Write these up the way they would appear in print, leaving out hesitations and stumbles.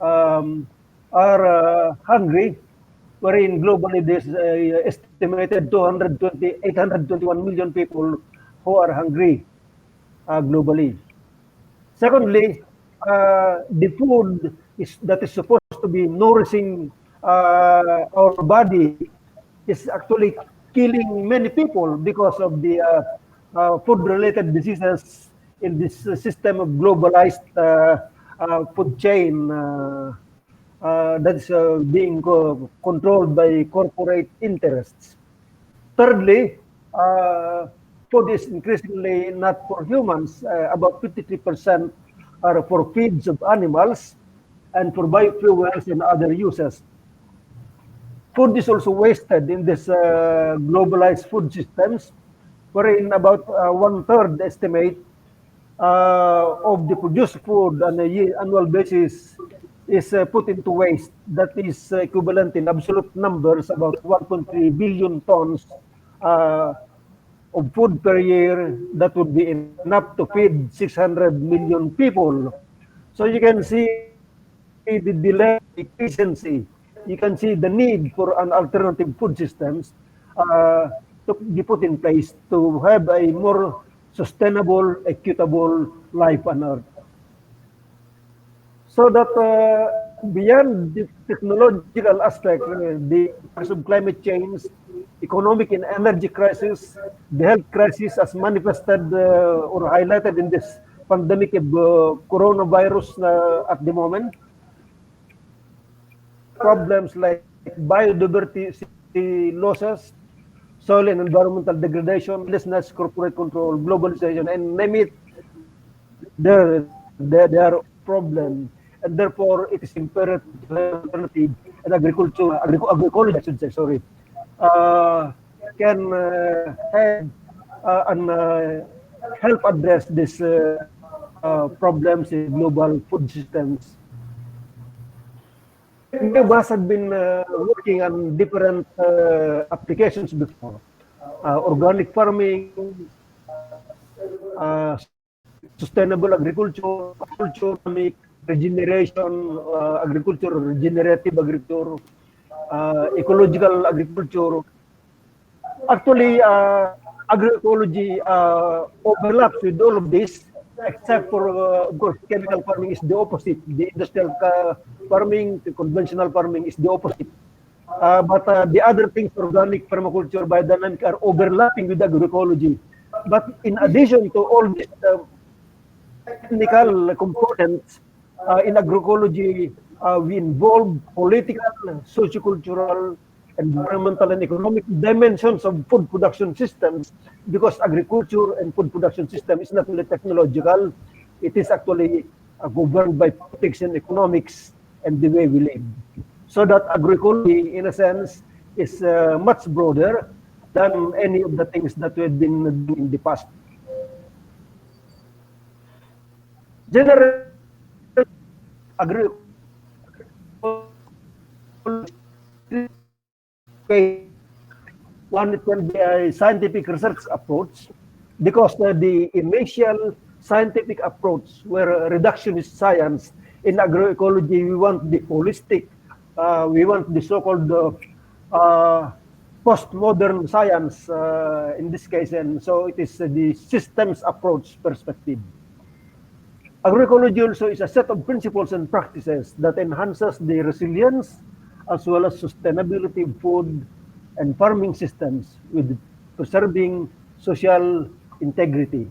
um, are hungry, wherein globally there's estimated 821 million people who are hungry globally. Secondly, the food that is supposed to be nourishing our body is actually killing many people because of the food-related diseases in this system of globalized food chain that is being controlled by corporate interests. Thirdly, uh, food is increasingly not for humans. About 53% are for feeds of animals and for biofuels and other uses. Food is also wasted in this globalized food systems, wherein about one-third estimate of the produced food on a annual basis is put into waste. That is equivalent in absolute numbers about 1.3 billion tons uh, of food per year that would be enough to feed 600 million people. So you can see the delay, efficiency. You can see the need for an alternative food systems uh, to be put in place to have a more sustainable, equitable life on Earth. So that beyond the technological aspect, the impacts of climate change, economic and energy crisis, the health crisis as manifested or highlighted in this pandemic of coronavirus at the moment, problems like biodiversity losses, soil and environmental degradation, lessness, corporate control, globalization, and name it, there are problems, and therefore it is imperative to have an alternative, and agroecology, I should say, sorry, can have and help address these problems in global food systems. Many of us have been working on different applications before. Organic farming, sustainable agriculture, economic regeneration, agriculture, regenerative agriculture, ecological agriculture. Actually, agroecology overlaps with all of this, except for, of course, chemical farming is the opposite. The industrial farming, the conventional farming is the opposite. But the other things, organic, permaculture, biodynamic, are overlapping with agroecology. But in addition to all these technical components in agroecology, we involve political, socio-cultural, environmental, and economic dimensions of food production systems, because agriculture and food production system is not only technological, it is actually governed by politics and economics and the way we live. So that agroecology, in a sense, is much broader than any of the things that we've been doing in the past. Generally, agroecology one, it can be a scientific research approach, because the initial scientific approach where reductionist science in agroecology, we want the holistic, we want the so-called postmodern science in this case, and so it is the systems approach perspective. Agroecology also is a set of principles and practices that enhances the resilience as well as sustainability of food and farming systems with preserving social integrity.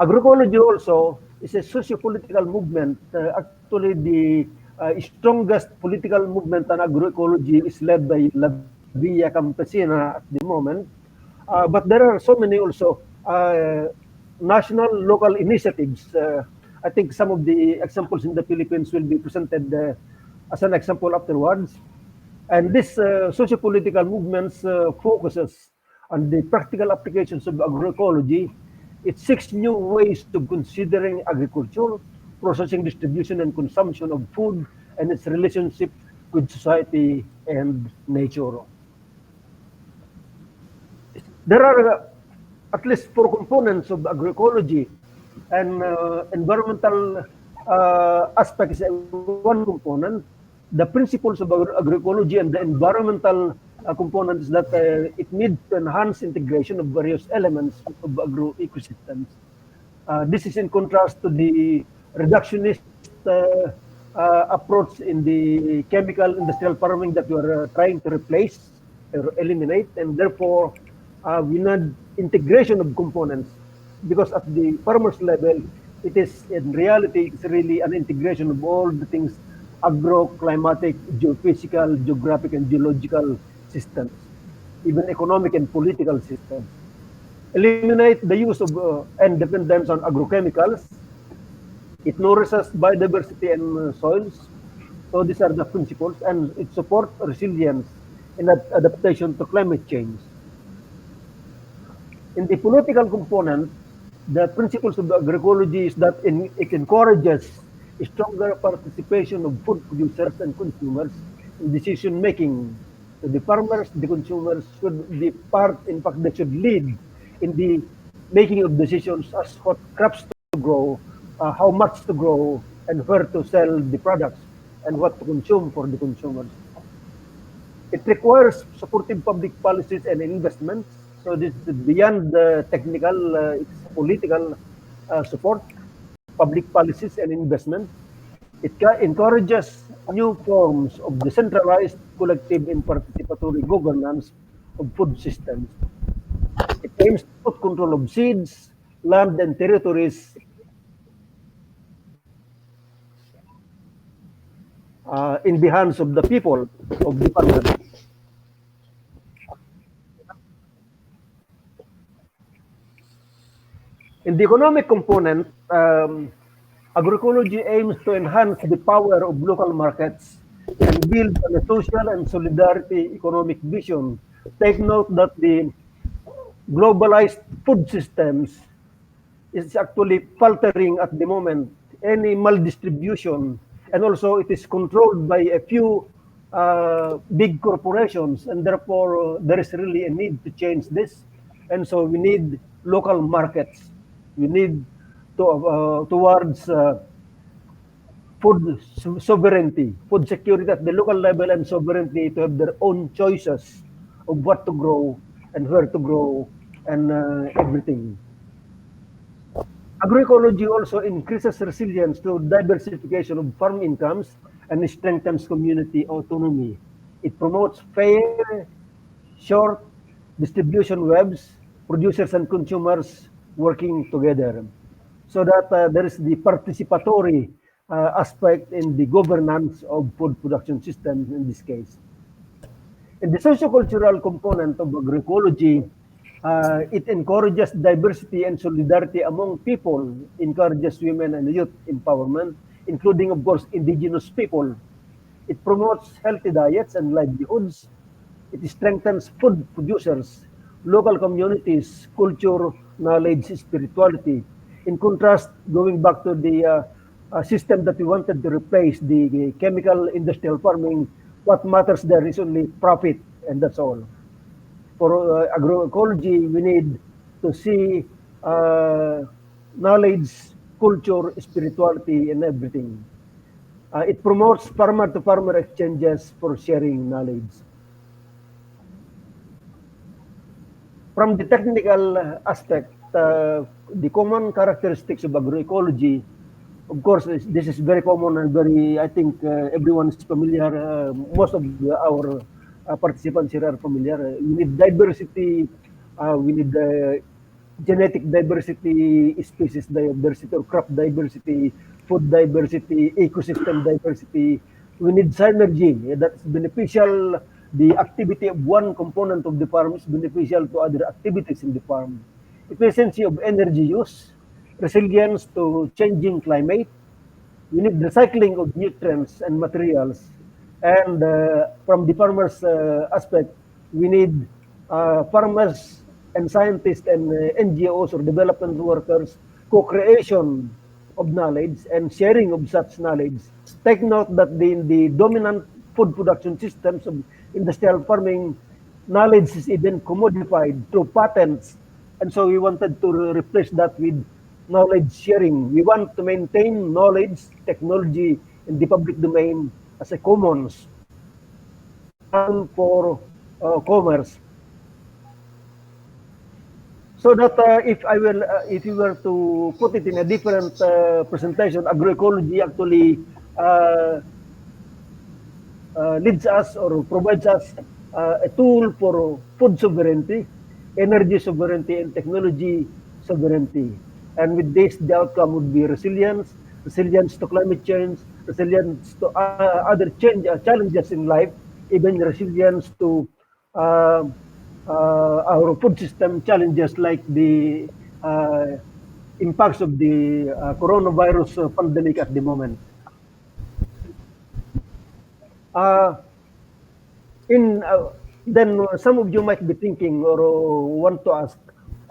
Agroecology also is a socio-political movement. Actually, the strongest political movement on agroecology is led by La Via Campesina at the moment. But there are so many also national, local initiatives. I think some of the examples in the Philippines will be presented as an example afterwards. And this socio-political movements focuses on the practical applications of agroecology. It seeks new ways of considering agriculture, processing, distribution, and consumption of food, and its relationship with society and nature. There are at least four components of agroecology, and environmental aspect is one component. The principles of agroecology and the environmental components that it needs to enhance integration of various elements of agroecosystems. This is in contrast to the reductionist approach in the chemical industrial farming that we are trying to replace or eliminate, and therefore we need integration of components because at the farmer's level, it is in reality it's really an integration of all the things agro-climatic, geophysical, geographic, and geological systems, even economic and political systems. Eliminate the use of and dependence on agrochemicals. It nourishes biodiversity and soils. So these are the principles, and it supports resilience and adaptation to climate change. In the political component, the principles of agroecology is that it encourages a stronger participation of food producers and consumers in decision making. So the farmers, the consumers should be part, in fact, they should lead in the making of decisions as what crops to grow, how much to grow, and where to sell the products, and what to consume for the consumers. It requires supportive public policies and investments. So this is beyond the technical, it's political support, public policies and investment. It encourages new forms of decentralized, collective, and participatory governance of food systems. It aims to put control of seeds, land, and territories in the hands of the people, of the farmers. In the economic component, agroecology aims to enhance the power of local markets and build on a social and solidarity economic vision. Take note that the globalized food systems is actually faltering at the moment. Any maldistribution, and also it is controlled by a few big corporations, and therefore there is really a need to change this. And so we need local markets. We need to towards food sovereignty, food security at the local level, and sovereignty to have their own choices of what to grow and where to grow and everything. Agroecology also increases resilience through diversification of farm incomes and strengthens community autonomy. It promotes fair, short distribution webs, producers and consumers working together, so that there is the participatory aspect in the governance of food production systems in this case. In the socio-cultural component of agroecology, it encourages diversity and solidarity among people, encourages women and youth empowerment, including, of course, indigenous people. It promotes healthy diets and livelihoods. It strengthens food producers, local communities, culture, knowledge, spirituality. In contrast, going back to the system that we wanted to replace, the chemical industrial farming, what matters there is only profit, and that's all. For agroecology, we need to see knowledge, culture, spirituality, and everything. It promotes farmer-to-farmer exchanges for sharing knowledge. From the technical aspect, the common characteristics of agroecology, of course, this is very common and very, I think everyone is familiar. Most of our participants here are familiar. We need diversity, we need genetic diversity, species diversity, or crop diversity, food diversity, ecosystem diversity. We need synergy that's beneficial. The activity of one component of the farm is beneficial to other activities in the farm. Efficiency of energy use, resilience to changing climate. We need recycling of nutrients and materials. And from the farmers' aspect, we need farmers and scientists and NGOs or development workers, co-creation of knowledge and sharing of such knowledge. Take note that the dominant food production systems of industrial farming, knowledge is even commodified through patents. And so we wanted to replace that with knowledge sharing. We want to maintain knowledge, technology in the public domain as a commons for commerce. So that if you were to put it in a different presentation, agroecology actually uh, leads us or provides us a tool for food sovereignty, energy sovereignty, and technology sovereignty. And with this, the outcome would be resilience, resilience to climate change, resilience to other challenges in life, even resilience to uh, our food system challenges like the impacts of the coronavirus pandemic at the moment. Uh, in Then some of you might be thinking or want to ask,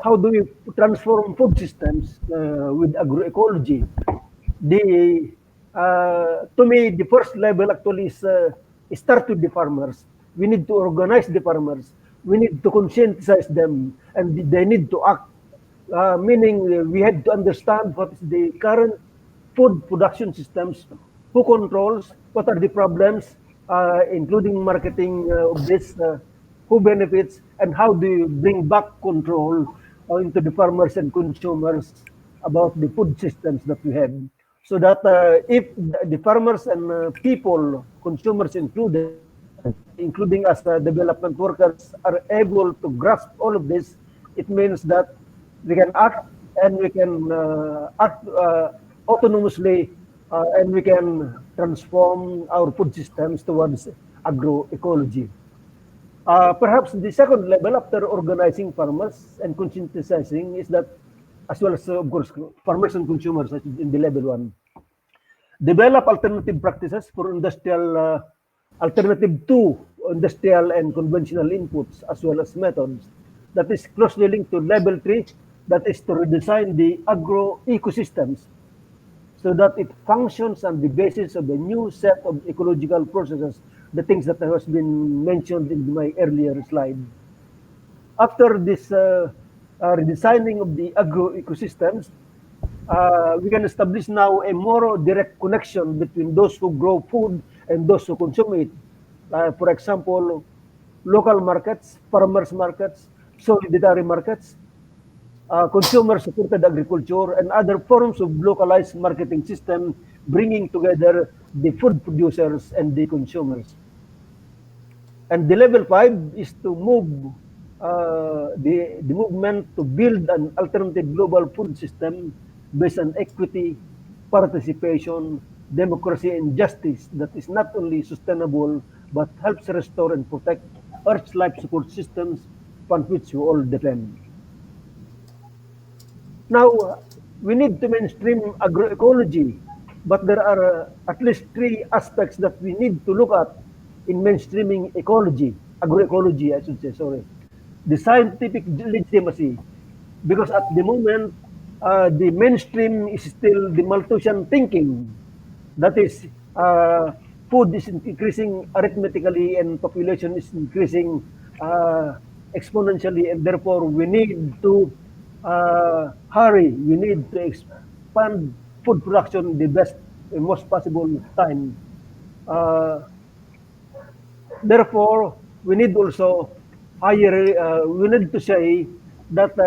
how do we transform food systems with agroecology? The To me, the first level actually is start with the farmers. We need to organize the farmers. We need to conscientize them, and they need to act. Meaning, we had to understand what is the current food production systems, who controls, what are the problems, including marketing of this, who benefits, and how do you bring back control into the farmers and consumers about the food systems that we have. So that if the farmers and people, consumers included, including as development workers, are able to grasp all of this, it means that we can act and we can act autonomously and we can transform our food systems towards agroecology. Perhaps the second level after organizing farmers and conscientizing is that, as well as, of course, farmers and consumers in the level one, develop alternative practices for alternative to industrial and conventional inputs as well as methods that is closely linked to level 3, that is to redesign the agroecosystems so that it functions on the basis of a new set of ecological processes, the things that has been mentioned in my earlier slide. After this redesigning of the agroecosystems, we can establish now a more direct connection between those who grow food and those who consume it. For example, local markets, farmers markets, solidarity markets, consumer-supported agriculture, and other forms of localized marketing system bringing together the food producers and the consumers. And the level 5 is to move the movement to build an alternative global food system based on equity, participation, democracy, and justice that is not only sustainable but helps restore and protect Earth's life support systems upon which we all depend. Now, we need to mainstream agroecology, but there are at least three aspects that we need to look at in mainstreaming ecology, agroecology, I should say, sorry. The scientific legitimacy, because at the moment, the mainstream is still the Malthusian thinking. That is, food is increasing arithmetically and population is increasing exponentially, and therefore we need to hurry. We need to expand food production the best, most possible time. Uh, Therefore, we need also we need to say that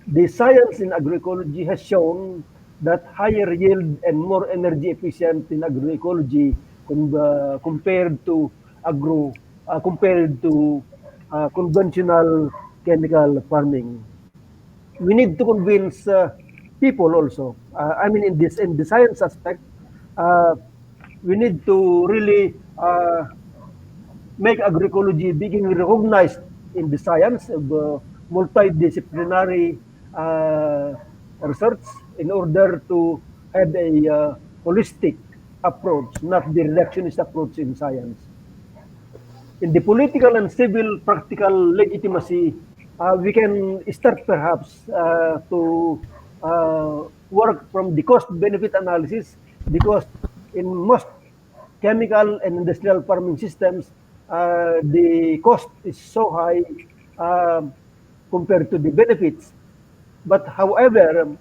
the science in agroecology has shown that higher yield and more energy efficient in agroecology compared to compared to conventional chemical farming. We need to convince people also. I mean, in the science aspect, uh, we need to really make agroecology being recognized in the science of multidisciplinary uh, research in order to have a holistic approach, not the reductionist approach in science. In the political and civil practical legitimacy, we can start perhaps to work from the cost benefit analysis, because in most chemical and industrial farming systems, the cost is so high uh, compared to the benefits. But however,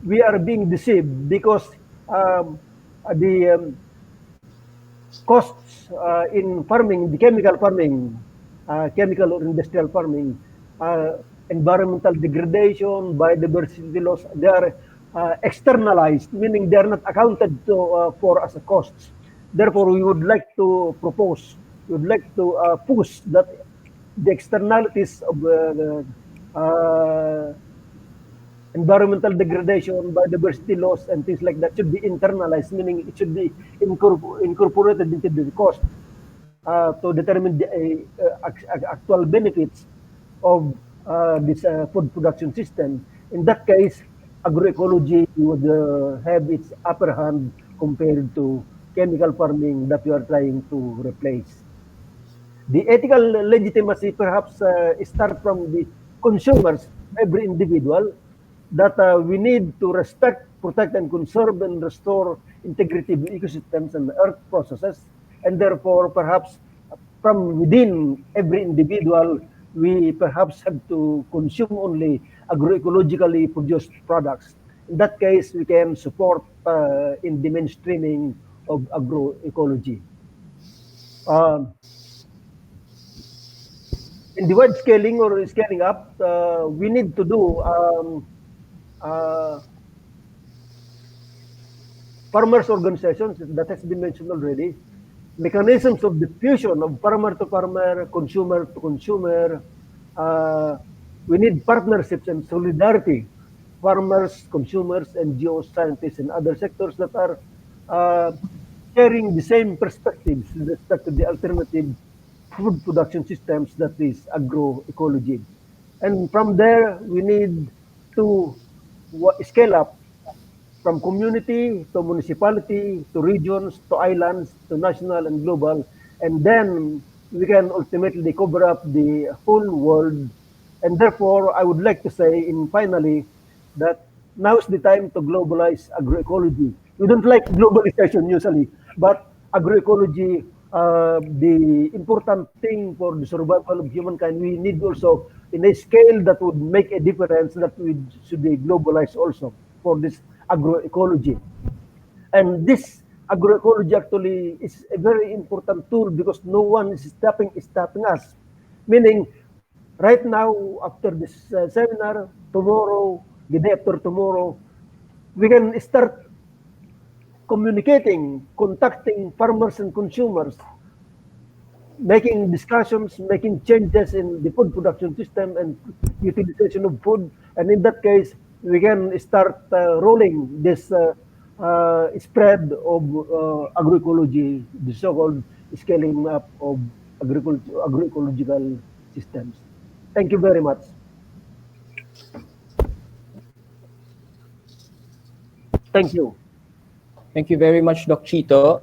we are being deceived because the costs in farming, the chemical farming, chemical or industrial farming, uh, environmental degradation, biodiversity loss, they are externalized, meaning they are not accounted to, for as a costs. Therefore, we would like to propose, we would like to push that the externalities of environmental degradation, biodiversity loss, and things like that should be internalized, meaning it should be incorporated into the cost to determine the actual benefits of this food production system. In that case, agroecology would have its upper hand compared to chemical farming that we are trying to replace. The ethical legitimacy perhaps start from the consumers, every individual, that we need to respect, protect, and conserve and restore integrity of ecosystems and earth processes. And therefore, perhaps from within every individual, we perhaps have to consume only agroecologically produced products. In that case, we can support in the mainstreaming of agroecology. Um, in the wide scaling or scaling up, we need to do uh, farmers organizations that has been mentioned already, mechanisms of diffusion of farmer to farmer, consumer to consumer. Uh, we need partnerships and solidarity, farmers, consumers, NGOs, scientists, and other sectors that are uh, sharing the same perspectives with respect to the alternative food production systems that is agroecology. And from there, we need to scale up from community to municipality to regions to islands to national and global. And then we can ultimately cover up the whole world. And therefore, I would like to say, in finally, that now is the time to globalize agroecology. We don't like globalization usually, but agroecology, the important thing for the survival of humankind, we need also in a scale that would make a difference that we should be globalized also for this agroecology. And this agroecology actually is a very important tool because no one is stopping us. Meaning, right now, after this seminar, tomorrow, the day after tomorrow, we can start communicating, contacting farmers and consumers, making discussions, making changes in the food production system and utilization of food. And in that case, we can start rolling this spread of agroecology, the so-called scaling up of agroecological systems. Thank you very much. Thank you. Thank you very much, Doc Chito.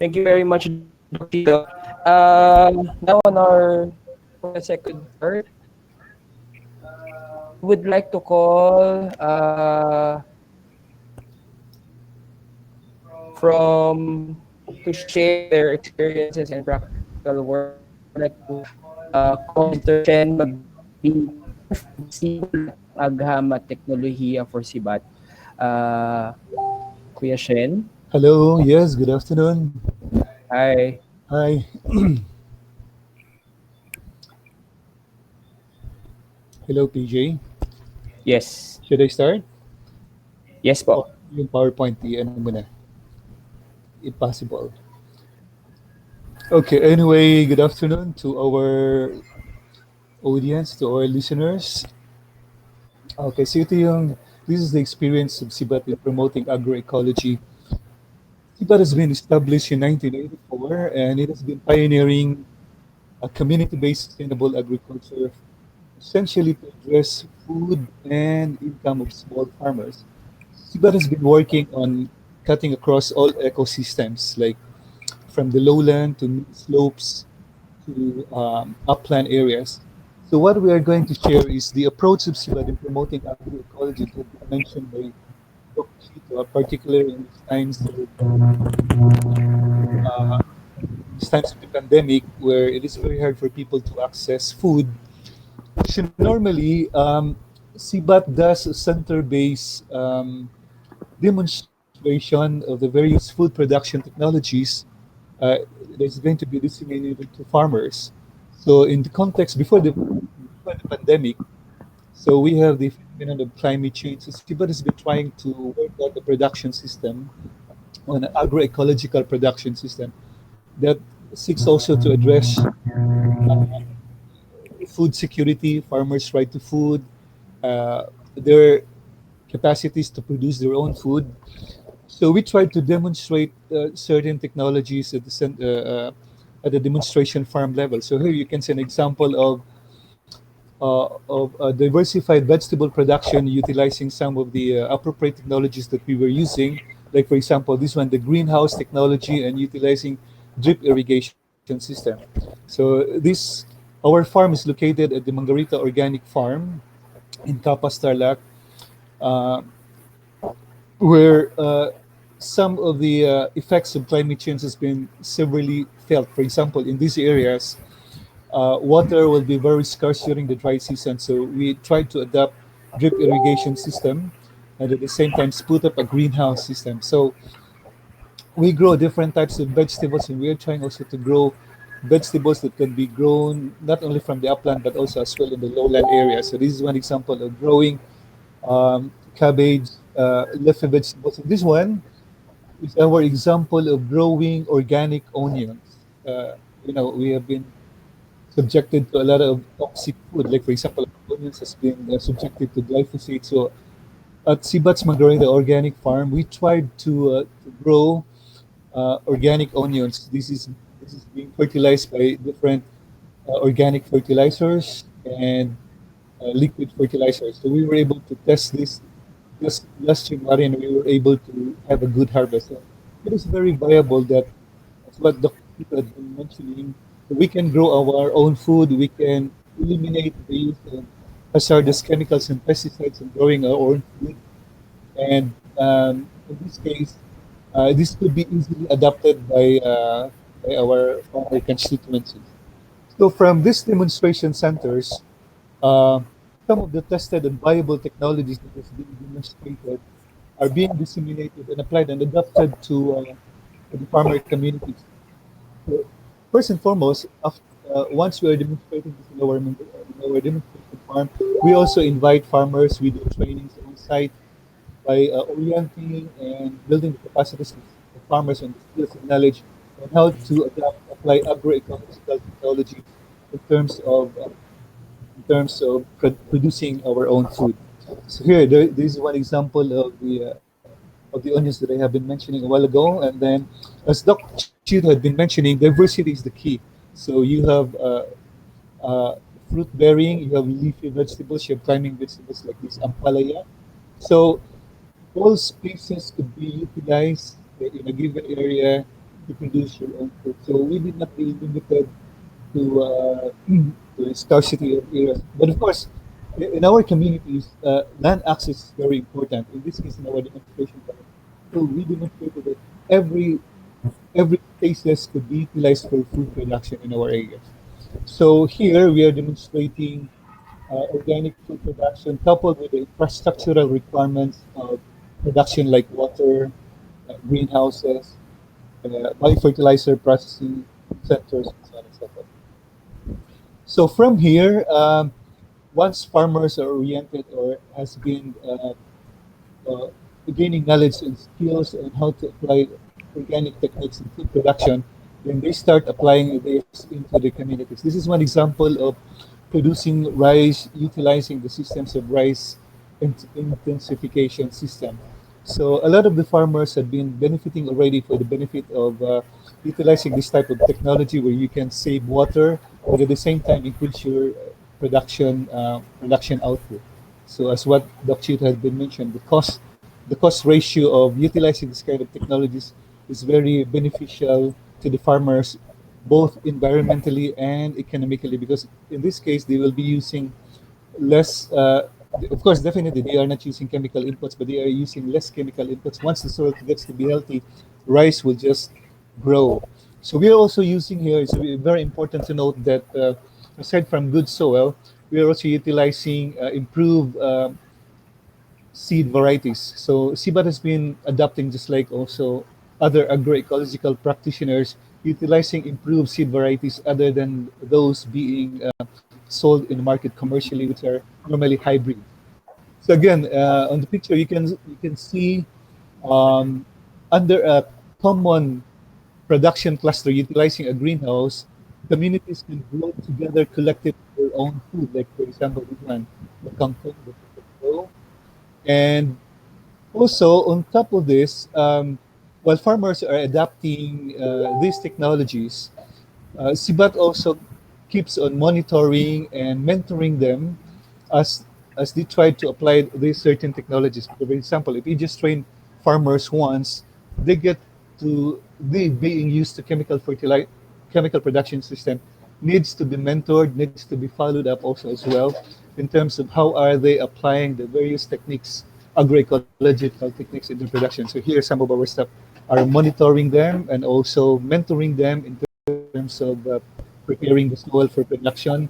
Thank you very much, Doc Chito. Now on our for the second part, would like to call from to share their experiences and practical work. I would like to call Mr. Shen Magbi, Principal Aghama Teknolohiya for SIBAT. Kuya Shen, Hello, yes, good afternoon. hi. Hi. Hello, PJ. Yes. Should I start? Yes O po. yung PowerPoint, ano mo na, if possible. Okay, anyway, good afternoon to our audience, to our listeners. Okay, so this is the experience of SIBAT in promoting agroecology. SIBAT has been established in 1984 and it has been pioneering a community-based sustainable agriculture essentially to address food and income of small farmers. SIBAT has been working on cutting across all ecosystems like from the lowland to slopes to upland areas. So what we are going to share is the approach of SIBAT in promoting agroecology that was mentioned by Dr. Chito, particularly in uh, these times of the pandemic, where it is very hard for people to access food. So normally, SIBAT does a center-based demonstration of the various food production technologies uh, that's going to be disseminated to farmers. So in the context before the pandemic, so we have the phenomenon of climate change. So SIBAT has been trying to work out a production system, on an agroecological production system that seeks also to address food security, farmers' right to food, their capacities to produce their own food. So we tried to demonstrate certain technologies at the demonstration farm level. So here you can see an example of diversified vegetable production utilizing some of the appropriate technologies that we were using. Like for example, this one, the greenhouse technology and utilizing drip irrigation system. So this our farm is located at the Mangarita Organic Farm in Capas Tarlac, uh, where some of the effects of climate change has been severely felt. For example, in these areas, water will be very scarce during the dry season. So we tried to adopt drip irrigation system and at the same time put up a greenhouse system. So we grow different types of vegetables and we are trying also to grow vegetables that can be grown not only from the upland but also as well in the lowland area. So this is one example of growing cabbage, leafy vegetables. And this one is our example of growing organic onions. We have been subjected to a lot of toxic food. Like for example, onions has been subjected to glyphosate. So at Sibat's Mangrove, the organic farm, we tried to grow organic onions. This is being fertilized by different organic fertilizers and liquid fertilizers. So we were able to test this just last January, and we were able to have a good harvest. So it is very viable that, as what Dr. Tito had been mentioning, we can grow our own food. We can eliminate the use of hazardous chemicals and pesticides in growing our own food. And in this case, this could be easily adopted by our farmer constituencies. So from these demonstration centers, uh, some of the tested and viable technologies that has been demonstrated are being disseminated and applied and adapted to the farmer communities. So first and foremost, once we are demonstrating this in our demonstration farm, we also invite farmers. We do trainings on site by orienting and building the capacities of farmers on the skills and knowledge on how to apply agroecological technology in terms of producing our own food. So here, this is one example of the onions that I have been mentioning a while ago. And then, as Dr. Chito had been mentioning, diversity is the key. So you have fruit bearing, you have leafy vegetables, you have climbing vegetables like this ampalaya. So all spaces could be utilized in a given area to produce your own food. So we did not be limited to the scarcity of areas. But of course, in our communities, land access is very important. In this case, in our demonstration plan, so we demonstrated that every spaces could be utilized for food production in our areas. So here we are demonstrating organic food production coupled with the infrastructural requirements of production like water, greenhouses, biofertilizer processing centers, and so on and so forth. So from here, once farmers are oriented or has been uh, gaining knowledge and skills on how to apply organic techniques in food production, then they start applying this into the communities. This is one example of producing rice, utilizing the systems of rice intensification system. So a lot of the farmers have been benefiting already for the benefit of utilizing this type of technology where you can save water, but at the same time increase your production output. So as what Dr. Chito has been mentioned, the cost ratio of utilizing this kind of technologies is very beneficial to the farmers, both environmentally and economically, because in this case they will be using less. Of course, definitely they are not using chemical inputs, but they are using less chemical inputs. Once the soil gets to be healthy, rice will just grow. So we are also using here. It's very important to note that aside from good soil, we are also utilizing improved seed varieties. So SIBAT has been adopting, just like also other agroecological practitioners, utilizing improved seed varieties other than those being sold in the market commercially, which are normally hybrid. So again, on the picture you can see um, under a common production cluster utilizing a greenhouse, communities can grow together collectively their own food. Like for example, this one, the kangkong, the potato, and also, on top of this, while farmers are adapting these technologies, Sibat also keeps on monitoring and mentoring them as as they try to apply these certain technologies. For example, if you just train farmers once, they being used to chemical production system needs to be mentored, needs to be followed up also as well in terms of how are they applying the various techniques, agroecological techniques into production. So here some of our staff are monitoring them and also mentoring them in terms of preparing the soil for production,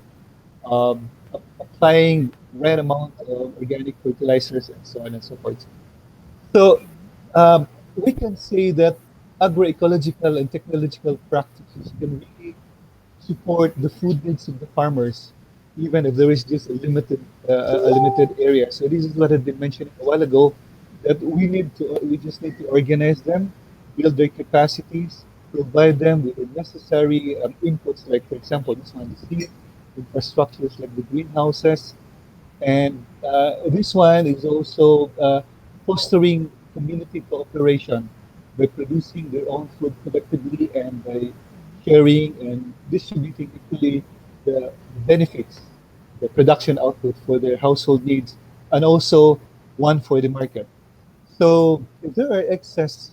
applying right amount of organic fertilizers and so on and so forth. So we can say that agroecological and technological practices can really support the food needs of the farmers, even if there is just a limited area. So this is what I've been mentioning a while ago, that we just need to organize them, build their capacities, provide them with the necessary inputs, like for example, this one, the seed, infrastructures like the greenhouses, and this one is also fostering community cooperation by producing their own food collectively and by sharing and distributing equally the benefits, the production output for their household needs, and also one for the market. So if there are excess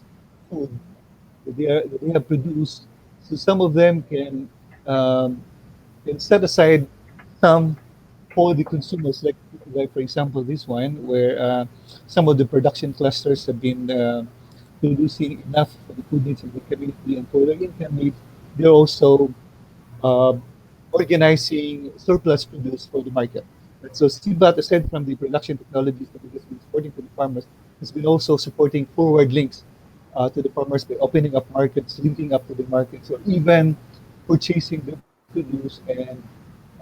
food that they have produced, so some of them um, can set aside some for the consumers, like for example this one, where some of the production clusters have been producing enough for the food needs of the community and for their income needs. They're also uh, organizing surplus produce for the market. And so CBAT, aside from the production technologies that it has been supporting to the farmers, has been also supporting forward links to the farmers by opening up markets, linking up to the markets, or even purchasing the produce and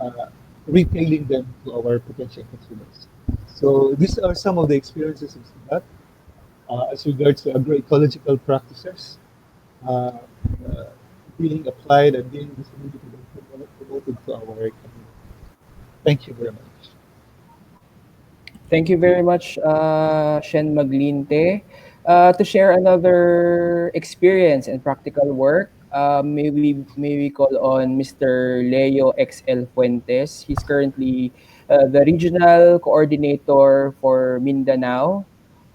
uh, retailing them to our potential consumers. So these are some of the experiences of CBAT as regards to agroecological practices uh, uh, being applied and being disseminated and promoted to our community. Thank you very much. Thank you very much, Shen Maglinte. To share another experience and practical work, may we call on Mr. Leo XL Fuentes. He's currently the regional coordinator for Mindanao,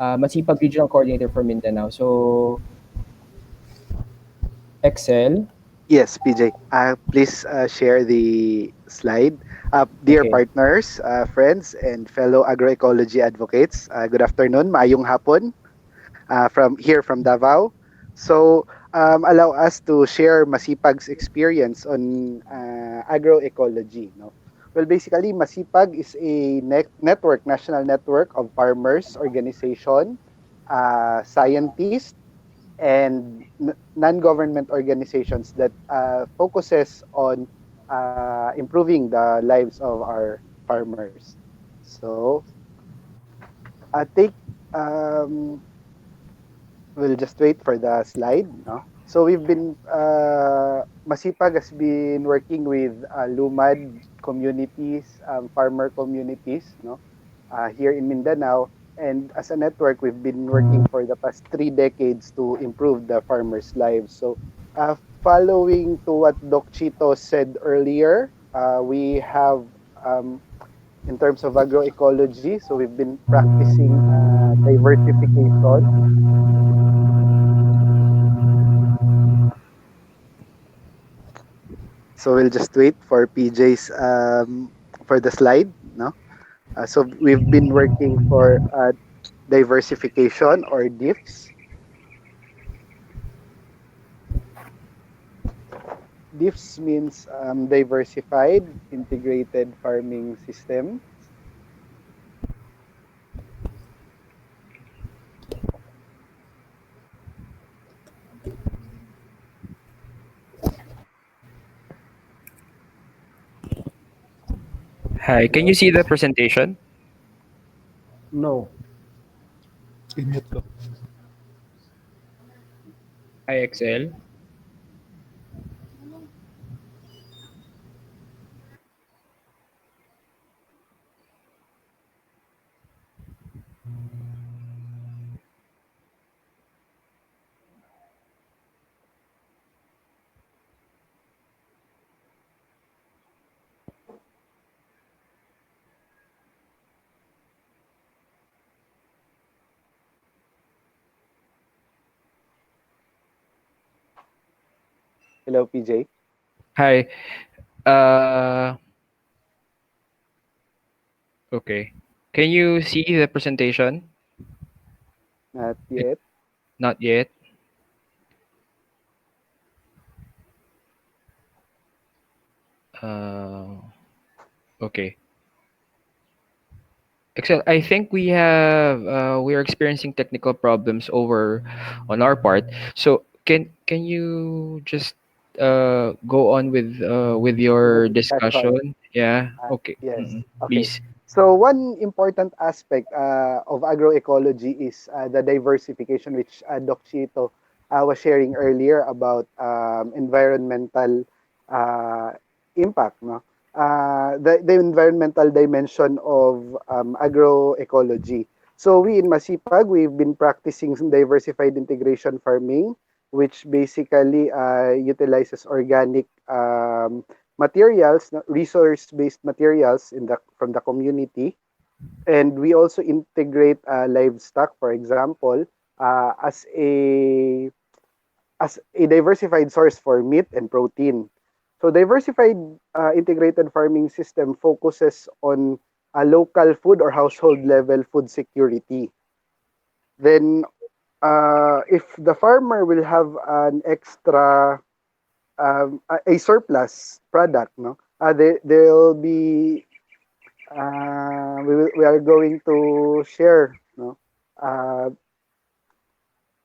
Masipag regional coordinator for Mindanao. So, XL. Yes, PJ. Please share the slide. Dear Okay. partners, friends, and fellow agroecology advocates, good afternoon, maayong hapon from Davao. So, allow us to share Masipag's experience on agroecology. No? Well, basically, Masipag is a national network of farmers, organization, scientists, and non-government organizations that focuses on improving the lives of our farmers. So, take we'll just wait for the slide. No? So we've been Masipag has been working with Lumad communities, farmer communities, no, here in Mindanao. And as a network, we've been working for the past 3 decades to improve the farmers' lives. So, following to what Doc Chito said earlier, we have in terms of agroecology, so we've been practicing diversification. So we'll just wait for PJ's for the slide. No, so we've been working for diversification or DIFs. DIFs means diversified integrated farming system. Hi, can you see the presentation? No. I-mute ko. IXL? Hello, PJ. Hi. Uh, okay. Can you see the presentation? Not It, yet. not yet. Uh, okay. Excel, I think we are experiencing technical problems over on our part. So can you just go on with In the your discussion. discussion? Yeah. Okay. Yes. Mm-mm. Okay. Please. So one important aspect of agroecology is the diversification, which Doc Chito was sharing earlier about environmental uh, impact. No, the environmental dimension of agroecology. So we in Masipag, we've been practicing some diversified integration farming, which basically utilizes organic materials, resource-based materials from the community, and we also integrate livestock, for example, as a diversified source for meat and protein. So diversified integrated farming system focuses on a local food or household level food security. Then, if the farmer will have an extra a surplus product, no, they'll be we are going to share, no, uh,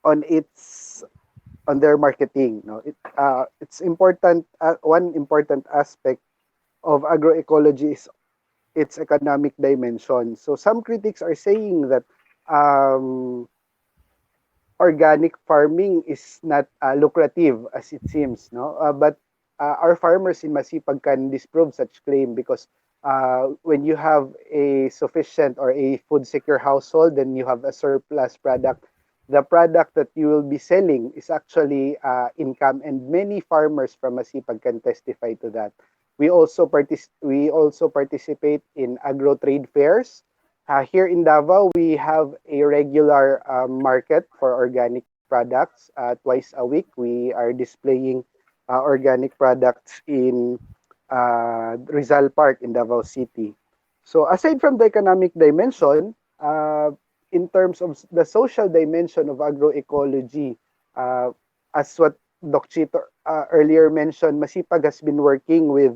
on its on their marketing. No, it's important. One important aspect of agroecology is its economic dimension. So some critics are saying that um, organic farming is not lucrative as it seems, no? But our farmers in Masipag can disprove such claim because when you have a sufficient or a food secure household, then you have a surplus product. The product that you will be selling is actually income, and many farmers from Masipag can testify to that. We also participate in agro trade fairs. Here in Davao, we have a regular market for organic products. Twice a week, we are displaying organic products in Rizal Park in Davao City. So aside from the economic dimension, in terms of the social dimension of agroecology, uh, as what Doc Chito earlier mentioned, Masipag has been working with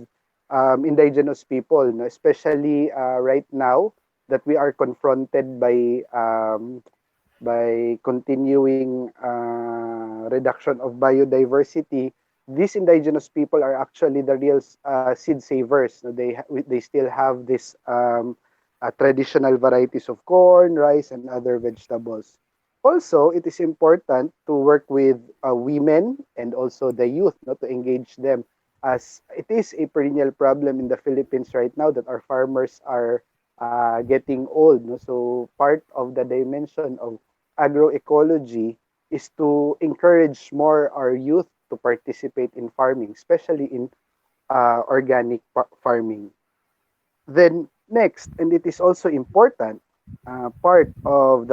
indigenous people, no? Especially right now that we are confronted by continuing reduction of biodiversity. These indigenous people are actually the real seed savers. They still have this traditional varieties of corn, rice, and other vegetables. Also, it is important to work with women and also the youth, no, to engage them, as it is a perennial problem in the Philippines right now that our farmers are getting old. No? So part of the dimension of agroecology is to encourage more our youth to participate in farming, especially in organic farming. Then next, and it is also important, part of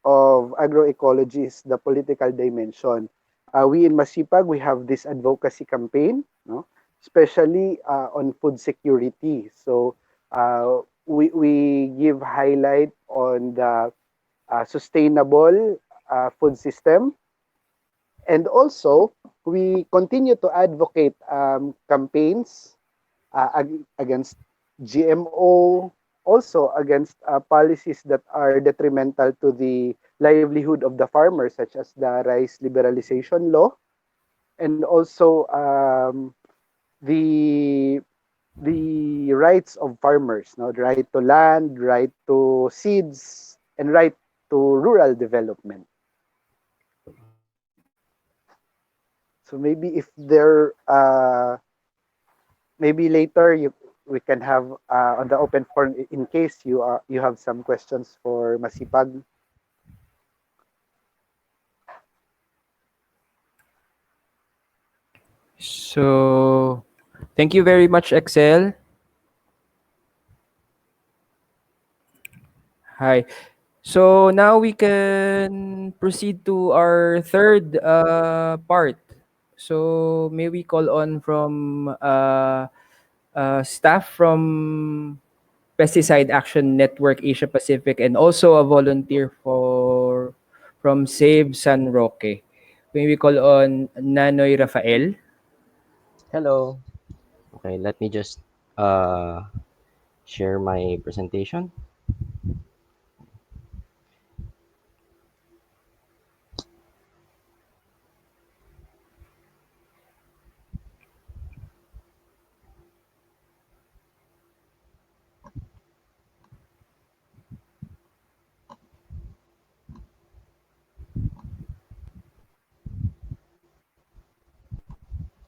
of agroecology is the political dimension. We in Masipag, we have this advocacy campaign, no? especially on food security. So we give highlight on the sustainable food system. And also, we continue to advocate campaigns against GMO, also against policies that are detrimental to the livelihood of the farmers, such as the rice liberalization law, and also the the rights of farmers, no, the right to land, right to seeds, and right to rural development. So maybe if there maybe later we can have on the open forum in case you have some questions for Masipag. So, thank you very much, Excel. Hi. So now we can proceed to our third part. So may we call on from staff from Pesticide Action Network Asia Pacific and also a volunteer for from Save San Roque. May we call on Nanoy Rafael? Hello. Okay, let me just uh, share my presentation.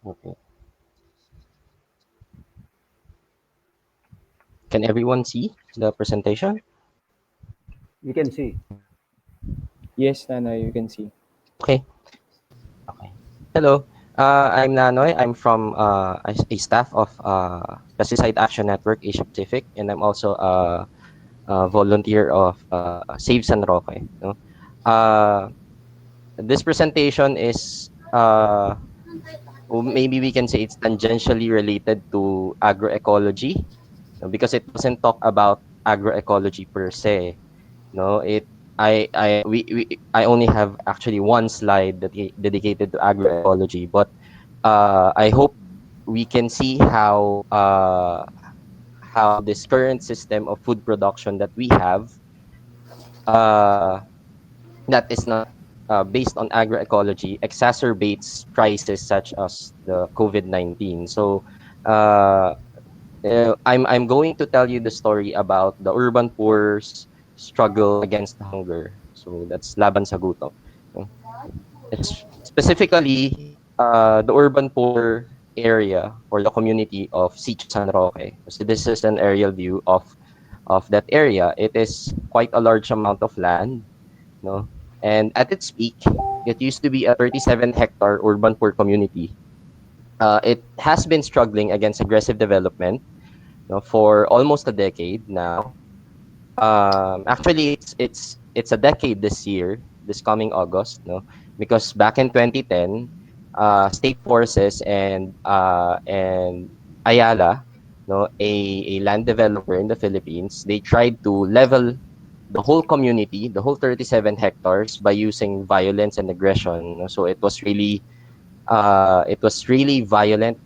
Okay. Can everyone see the presentation? You can see. Yes, Nanoy, you can see. Okay. Okay. Hello. I'm Nanoy. I'm from a staff of Pesticide Action Network Asia Pacific, and I'm also a volunteer of Save San Roque. No? Uh, this presentation is or maybe we can say it's tangentially related to agroecology, no, because it doesn't talk about agroecology per se. No, it I only have actually one slide that dedicated to agroecology, but I hope we can see how this current system of food production that we have uh, that is not based on agroecology exacerbates crises such as the COVID-19. So uh, I'm going to tell you the story about the urban poor's struggle against hunger. So that's Laban sa Gutom. No? It's specifically the urban poor area or the community of Sitio San Roque. So this is an aerial view of that area. It is quite a large amount of land, no? And at its peak, it used to be a 37-hectare urban poor community. It has been struggling against aggressive development, no, for almost a decade now. Actually, it's a decade this year, this coming August, no, because back in 2010, state forces and Ayala, no, a land developer in the Philippines, they tried to level the whole community, the whole 37 hectares, by using violence and aggression. No? So it was really violent,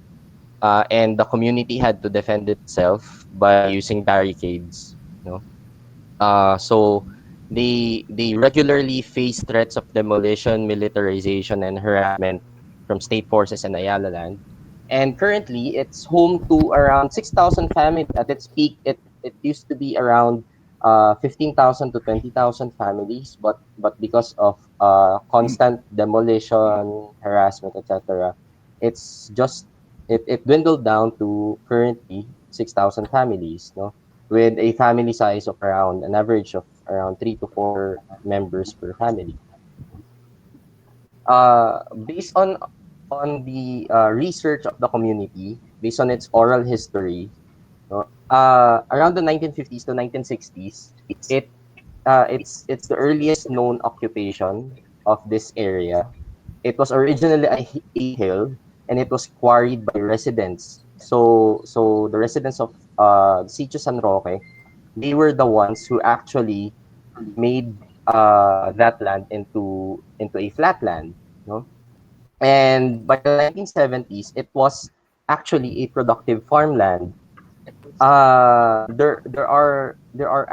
and the community had to defend itself by using barricades. No, so they regularly face threats of demolition, militarization, and harassment from state forces and Ayala land. And currently, it's home to around 6,000 families. At its peak, it used to be around 15,000 to 20,000 families. But because of constant demolition, harassment, etc., it's just it dwindled down to currently 6,000 families. No, with a family size of around an average of around 3 to 4 members per family. Based on the research of the community, based on its oral history, no, around the 1950s to 1960s, it it's the earliest known occupation of this area. It was originally a hill, and it was quarried by residents. So the residents of Sitio San Roque, they were the ones who actually made that land into a flat land, no? And by the 1970s, it was actually a productive farmland. There are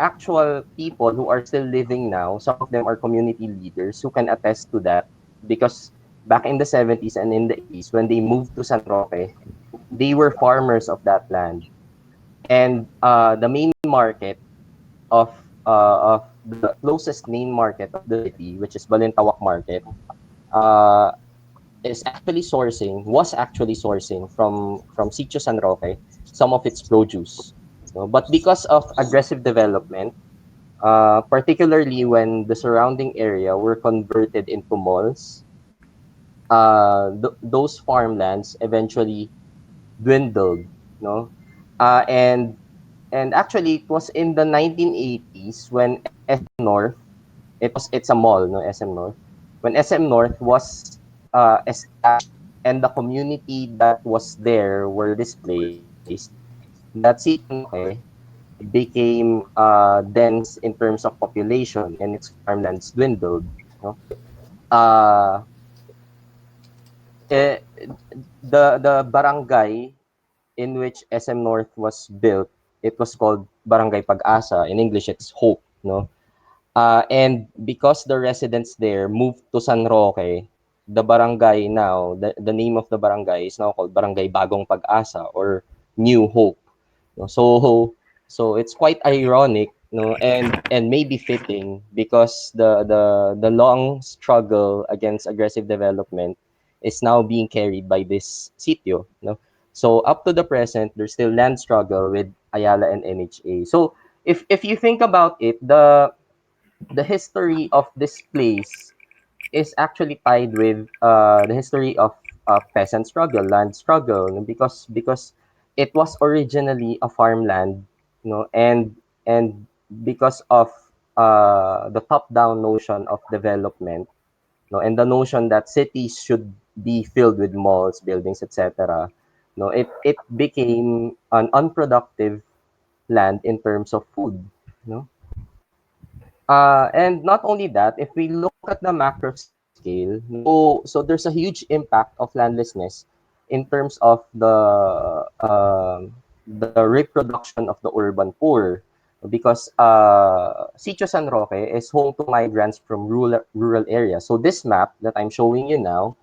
actual people who are still living now. Some of them are community leaders who can attest to that, because back in the 70s and in the 80s, when they moved to San Roque, they were farmers of that land. And the main market of the closest main market of the city, which is Balintawak Market, uh, was actually sourcing from Sitio San Roque some of its produce. No? But because of aggressive development, particularly when the surrounding area were converted into malls, those farmlands eventually dwindled. No, and actually it was in the 1980s when SM North, it's a mall, no, SM North, when SM North was established and the community that was there were displaced, that Sitio San Roque became dense in terms of population and its farmlands dwindled. No? Uh, eh, the barangay in which SM North was built, it was called Barangay Pag-asa. In English, it's Hope. No, and because the residents there moved to San Roque, the barangay now, the name of the barangay is now called Barangay Bagong Pag-asa or New Hope. No? So it's quite ironic, no, and maybe fitting, because the long struggle against aggressive development is now being carried by this sitio, no. So up to the present, there's still land struggle with Ayala and NHA. So if you think about it, the history of this place is actually tied with the history of peasant struggle, land struggle, no? Because it was originally a farmland, you know, and because of the top-down notion of development, no, and the notion that cities should be filled with malls, buildings, etc. No, it became an unproductive land in terms of food, no. And not only that, if we look at the macro scale, so there's a huge impact of landlessness in terms of the reproduction of the urban poor, because Sitio San Roque is home to migrants from rural areas. So this map that I'm showing you now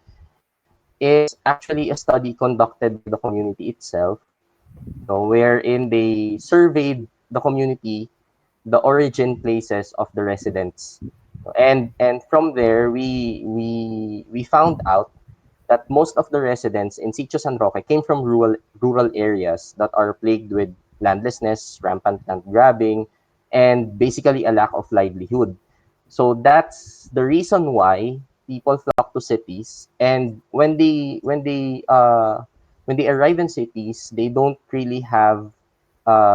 is actually a study conducted by the community itself, no, wherein they surveyed the community, the origin places of the residents, and from there we found out that most of the residents in Sitio San Roque came from rural areas that are plagued with landlessness, rampant land grabbing, and basically a lack of livelihood. So that's the reason why people flock to cities, and when they arrive in cities, they don't really have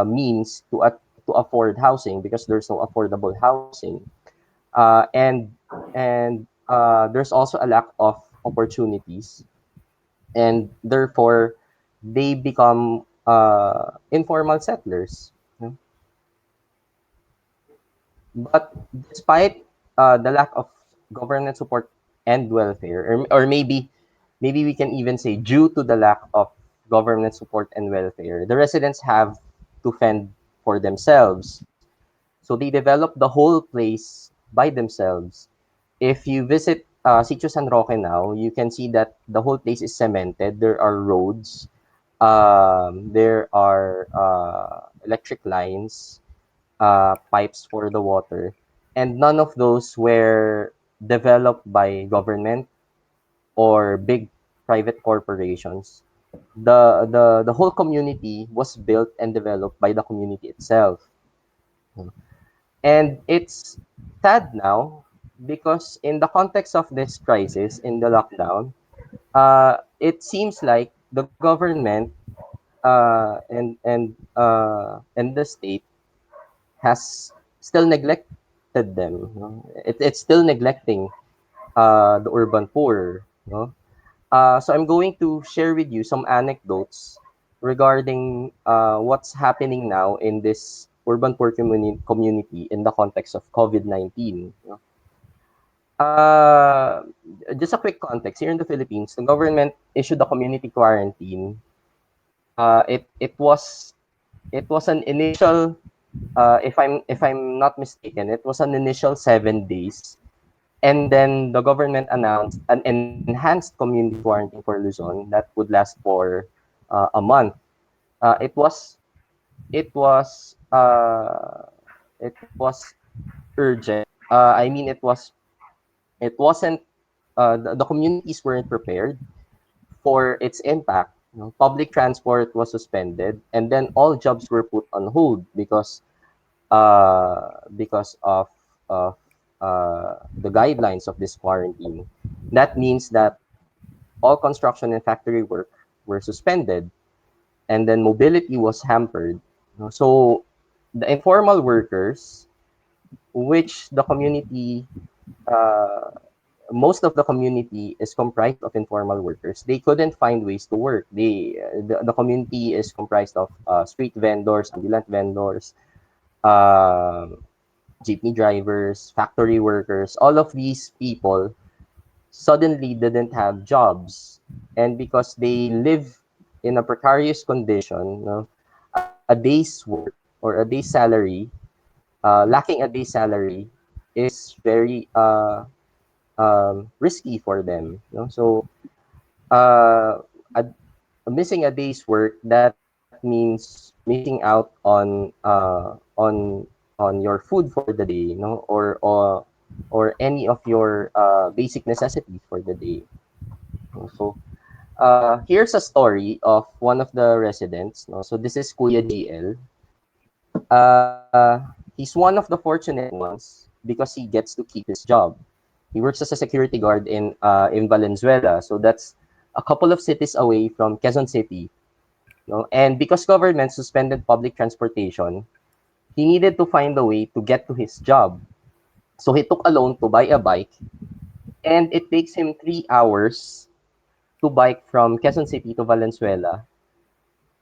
means to afford housing, because there's no affordable housing, uh, and and there's also a lack of opportunities, and therefore they become informal settlers. You know? But despite the lack of government support and welfare, or maybe we can even say due to the lack of government support and welfare, the residents have to fend for themselves. So they develop the whole place by themselves. If you visit Sitio San Roque now, you can see that the whole place is cemented. There are roads, there are electric lines, pipes for the water, and none of those were developed by government or big private corporations. The whole community was built and developed by the community itself. And it's sad now, because in the context of this crisis, in the lockdown, it seems like the government and the state has still neglected them. You know? It's still neglecting the urban poor. You know? So I'm going to share with you some anecdotes regarding what's happening now in this urban poor community in the context of COVID-19. Uh, just a quick context. Here in the Philippines, the government issued a community quarantine. It was an initial, if I'm not mistaken, it was an initial 7 days, and then the government announced an enhanced community quarantine for Luzon that would last for a month. It was urgent. I mean, it wasn't. The communities weren't prepared for its impact. Public transport was suspended, and then all jobs were put on hold because of the guidelines of this quarantine. That means that all construction and factory work were suspended, and then mobility was hampered. So the informal workers, which the community, uh, most of the community is comprised of informal workers. They couldn't find ways to work. The community is comprised of street vendors, ambulant vendors, uh, jeepney drivers, factory workers. All of these people suddenly didn't have jobs, and because they live in a precarious condition, a day's work or a day's salary, lacking a day's salary is very risky for them. Uh, a, missing a day's work, that means missing out on your food for the day, or any of your basic necessities for the day. So here's a story of one of the residents. So this is Kuya GL. He's one of the fortunate ones because he gets to keep his job. He works as a security guard in Valenzuela, so that's a couple of cities away from Quezon City. And because government suspended public transportation, he needed to find a way to get to his job. So he took a loan to buy a bike, and it takes him 3 hours to bike from Quezon City to Valenzuela,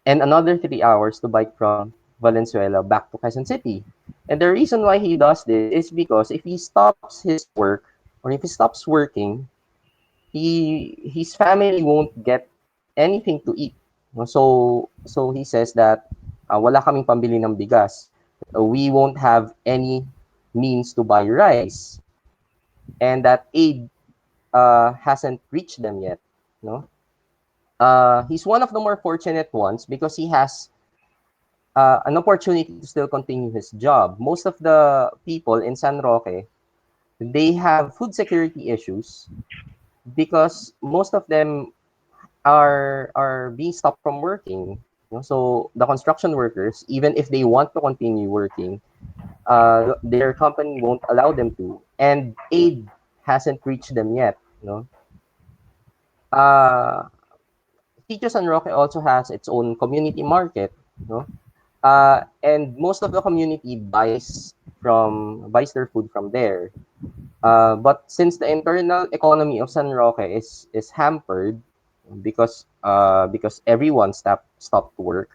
and another 3 hours to bike from Valenzuela back to Quezon City. And the reason why he does this is because if he stops his work, or if he stops working, his family won't get anything to eat. So he says that wala kaming pambili ng bigas. We won't have any means to buy rice, and that aid hasn't reached them yet. No, he's one of the more fortunate ones because he has an opportunity to still continue his job. Most of the people in San Roque, they have food security issues because most of them are being stopped from working. So the construction workers, even if they want to continue working, their company won't allow them to, and aid hasn't reached them yet. Uh, Sitio San Roque also has its own community market. And most of the community buys their food from there. But since the internal economy of San Roque is hampered because everyone stopped work,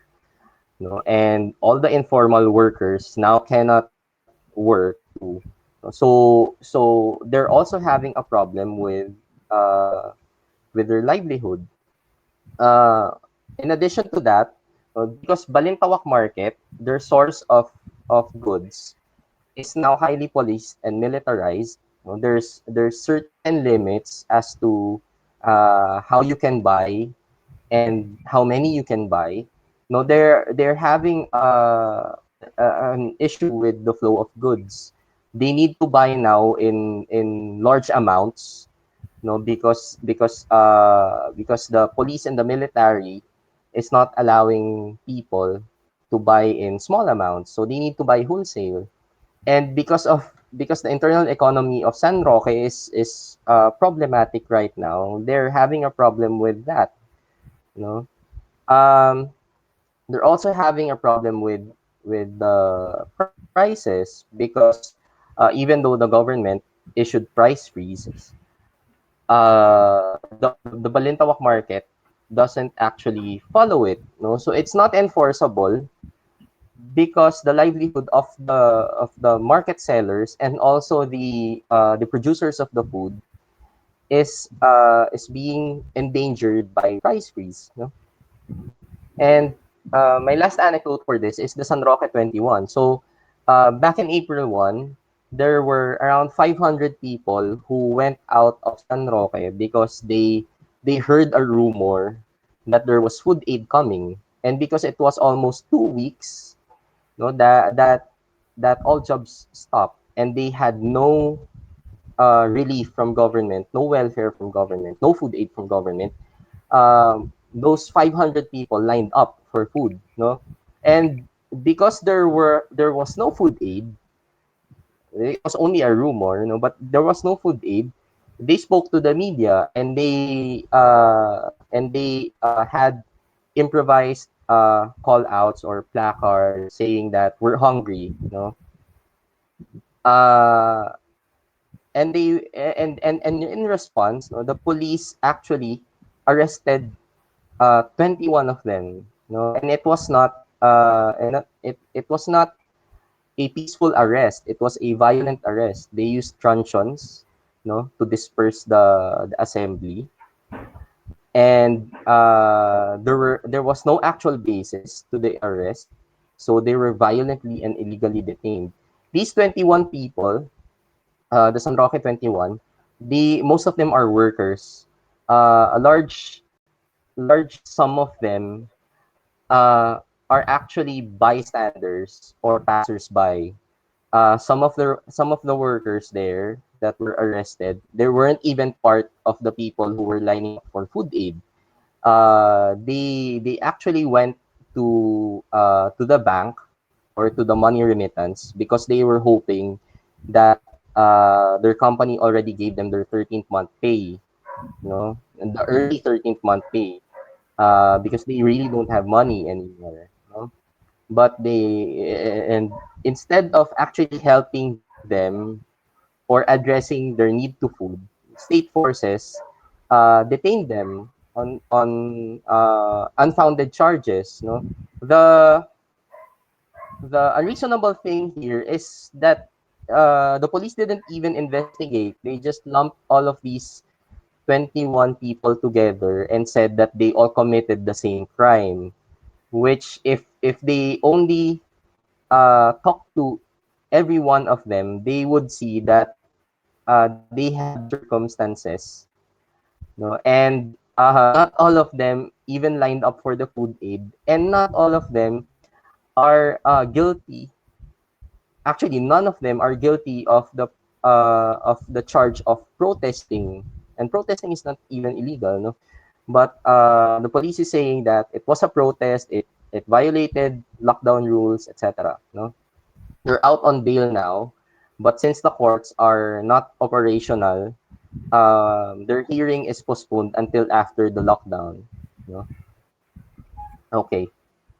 and all the informal workers now cannot work too. So they're also having a problem with their livelihood. Uh, in addition to that, because Balintawak Market, their source of goods is now highly policed and militarized. There's certain limits as to how you can buy and how many you can buy. They're having an issue with the flow of goods. They need to buy now in large amounts, because the police and the military is not allowing people to buy in small amounts, so they need to buy wholesale. And because the internal economy of San Roque is problematic right now, they're having a problem with that. You know, um, they're also having a problem with the prices because even though the government issued price freezes, the Balintawak market doesn't actually follow it. No, so it's not enforceable because the livelihood of the market sellers and also the producers of the food is being endangered by price freeze. No? And my last anecdote for this is the San Roque 21. So back in April 1, there were around 500 people who went out of San Roque because they heard a rumor that there was food aid coming. And because it was almost 2 weeks, no, that all jobs stopped and they had no relief from government, no welfare from government, no food aid from government. Those 500 people lined up for food, no, and because there was no food aid, it was only a rumor, no, but there was no food aid. They spoke to the media and they had improvised call outs or placards saying that we're hungry, no. Uh, and in response, no, the police actually arrested 21 of them, no, and it was not a peaceful arrest. It was a violent arrest. They used truncheons, no, to disperse the assembly, and there was no actual basis to the arrest, so they were violently and illegally detained. These 21 people, the San Roque 21, most of them are workers. A large sum of them are actually bystanders or passersby. Some of the workers there that were arrested, they weren't even part of the people who were lining up for food aid. They actually went to the bank or to the money remittance because they were hoping that their company already gave them their 13th month pay, you know, and the early 13th month pay, because they really don't have money anymore. You know? But and instead of actually helping them or addressing their need to food, state forces detained them on unfounded charges. No, the the unreasonable thing here is that the police didn't even investigate. They just lumped all of these 21 people together and said that they all committed the same crime. Which, if they only talk to every one of them, they would see that they had circumstances, no, and not all of them even lined up for the food aid, and not all of them are guilty. Actually, none of them are guilty of the charge of protesting, and protesting is not even illegal, no. But the police is saying that it was a protest, it violated lockdown rules, etc. No, they're out on bail now, but since the courts are not operational, their hearing is postponed until after the lockdown. No, okay.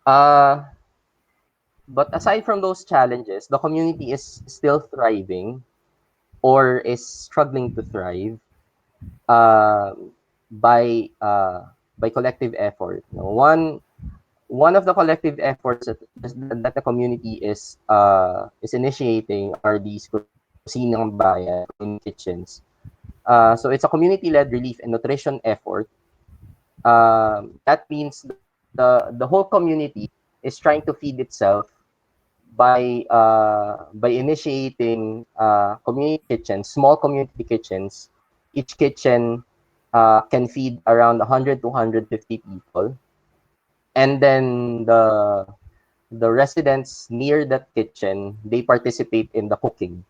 Uh, but aside from those challenges, the community is still thriving or is struggling to thrive uh, by uh, by collective effort. You know, one of the collective efforts that the community is initiating are these Kusinang Bayan community kitchens. So it's a community-led relief and nutrition effort. That means the whole community is trying to feed itself by initiating community kitchens, small community kitchens. Each kitchen can feed around 100 to 150 people, and then the residents near that kitchen, they participate in the cooking,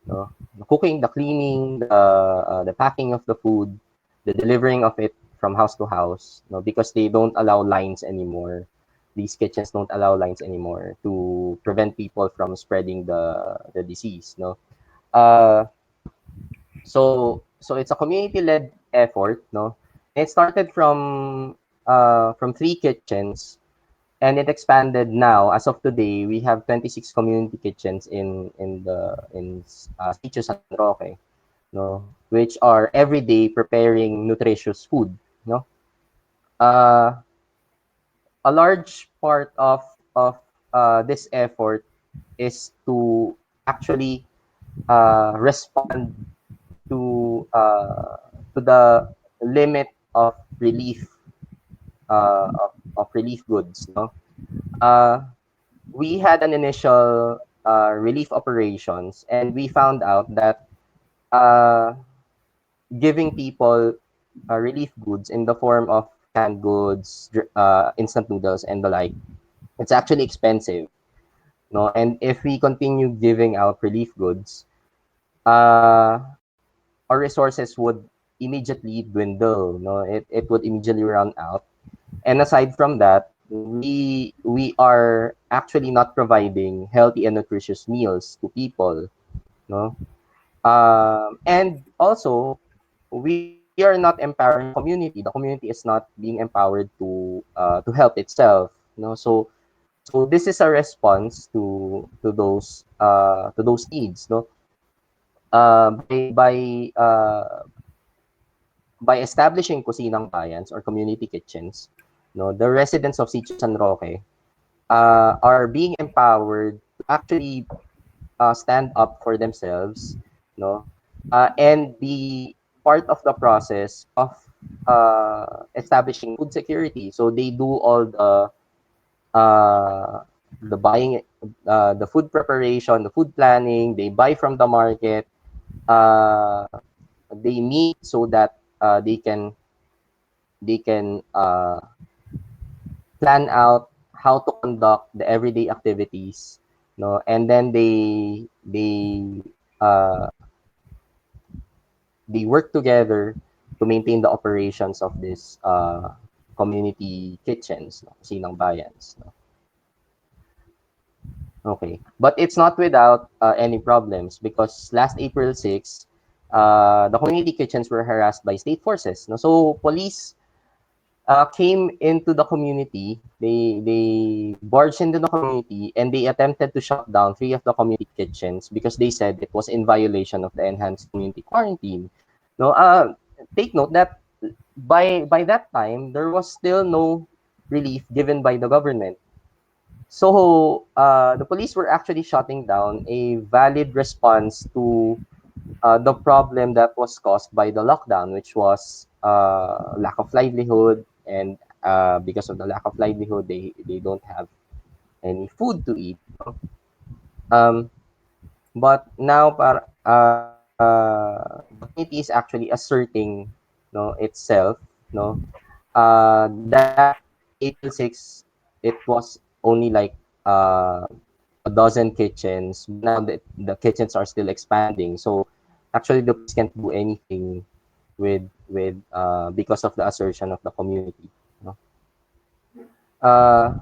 no? The cooking, the cleaning, the packing of the food, the delivering of it from house to house, no? Because they don't allow lines anymore. These kitchens don't allow lines anymore to prevent people from spreading the disease, no. uh so it's a community led effort, no. It started from 3 kitchens, and it expanded. Now, as of today, we have 26 community kitchens in Sitio San Roque. no, which are every day preparing nutritious food, no. Uh, a large part of this effort is to actually respond to the limit of relief of relief goods, no. Uh, we had an initial relief operations, and we found out that uh, giving people relief goods in the form of canned goods, instant noodles, and the like, it's actually expensive, no. And if we continue giving out relief goods, uh, our resources would immediately dwindle, no. It would immediately run out. And aside from that, we are actually not providing healthy and nutritious meals to people, no. And also, we are not empowering the community. The community is not being empowered to help itself, no. So this is a response to those needs, no. By establishing kusinang bayans or community kitchens, no, the residents of Sitio San Roque are being empowered to actually stand up for themselves, no, and be part of the process of establishing food security. So they do all uh, the buying, the food preparation, the food planning. They buy from the market. Uh, they meet so that they can plan out how to conduct the everyday activities, no, and then uh, they work together to maintain the operations of this community kitchens, no, sinang bayans, no. Okay, but it's not without any problems, because last April 6, the community kitchens were harassed by state forces, no. So police came into the community. They barged into the community, and they attempted to shut down 3 of the community kitchens because they said it was in violation of the enhanced community quarantine. No, take note that by that time there was still no relief given by the government. So the police were actually shutting down a valid response to the problem that was caused by the lockdown, which was lack of livelihood, and because of the lack of livelihood, they don't have any food to eat. Um, but now, the community is actually asserting, no, itself, no, that April 6, it was only like a dozen kitchens, but now the kitchens are still expanding. So actually, the police can't do anything with because of the assertion of the community, no?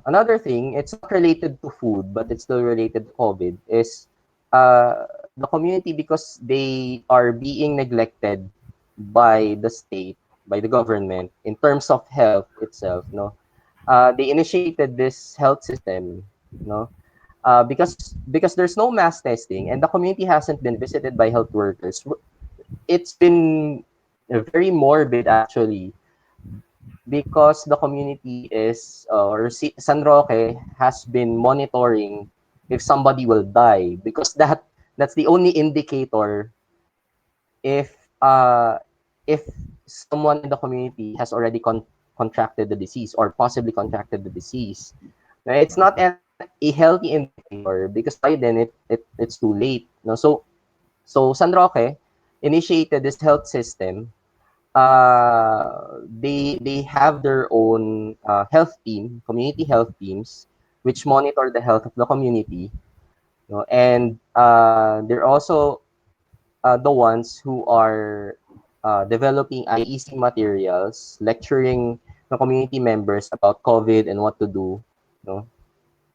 Another thing, it's not related to food, but it's still related to COVID, is the community, because they are being neglected by the state, by the government, in terms of health itself, no. They initiated this health system, no, because there's no mass testing and the community hasn't been visited by health workers. It's been very morbid, actually, because the community is San Roque has been monitoring if somebody will die, because that's the only indicator if if someone in the community has already contracted the disease or possibly contracted the disease. Now, it's not a healthy indicator, because by then it's too late. No, so San Roque initiated this health system. They have their own health team, community health teams, which monitor the health of the community. No, and they're also the ones who are developing IEC materials, lecturing the community members about COVID and what to do. No,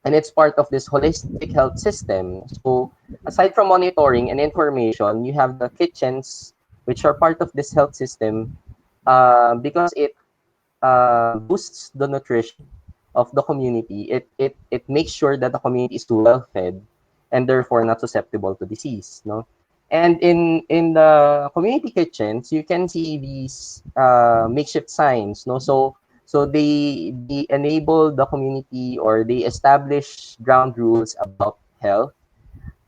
and it's part of this holistic health system. So aside from monitoring and information, you have the kitchens, which are part of this health system, because it boosts the nutrition of the community. It makes sure that the community is well fed and therefore not susceptible to disease. No, And in the community kitchens, you can see these makeshift signs, no? So they enable the community, or they establish ground rules about health,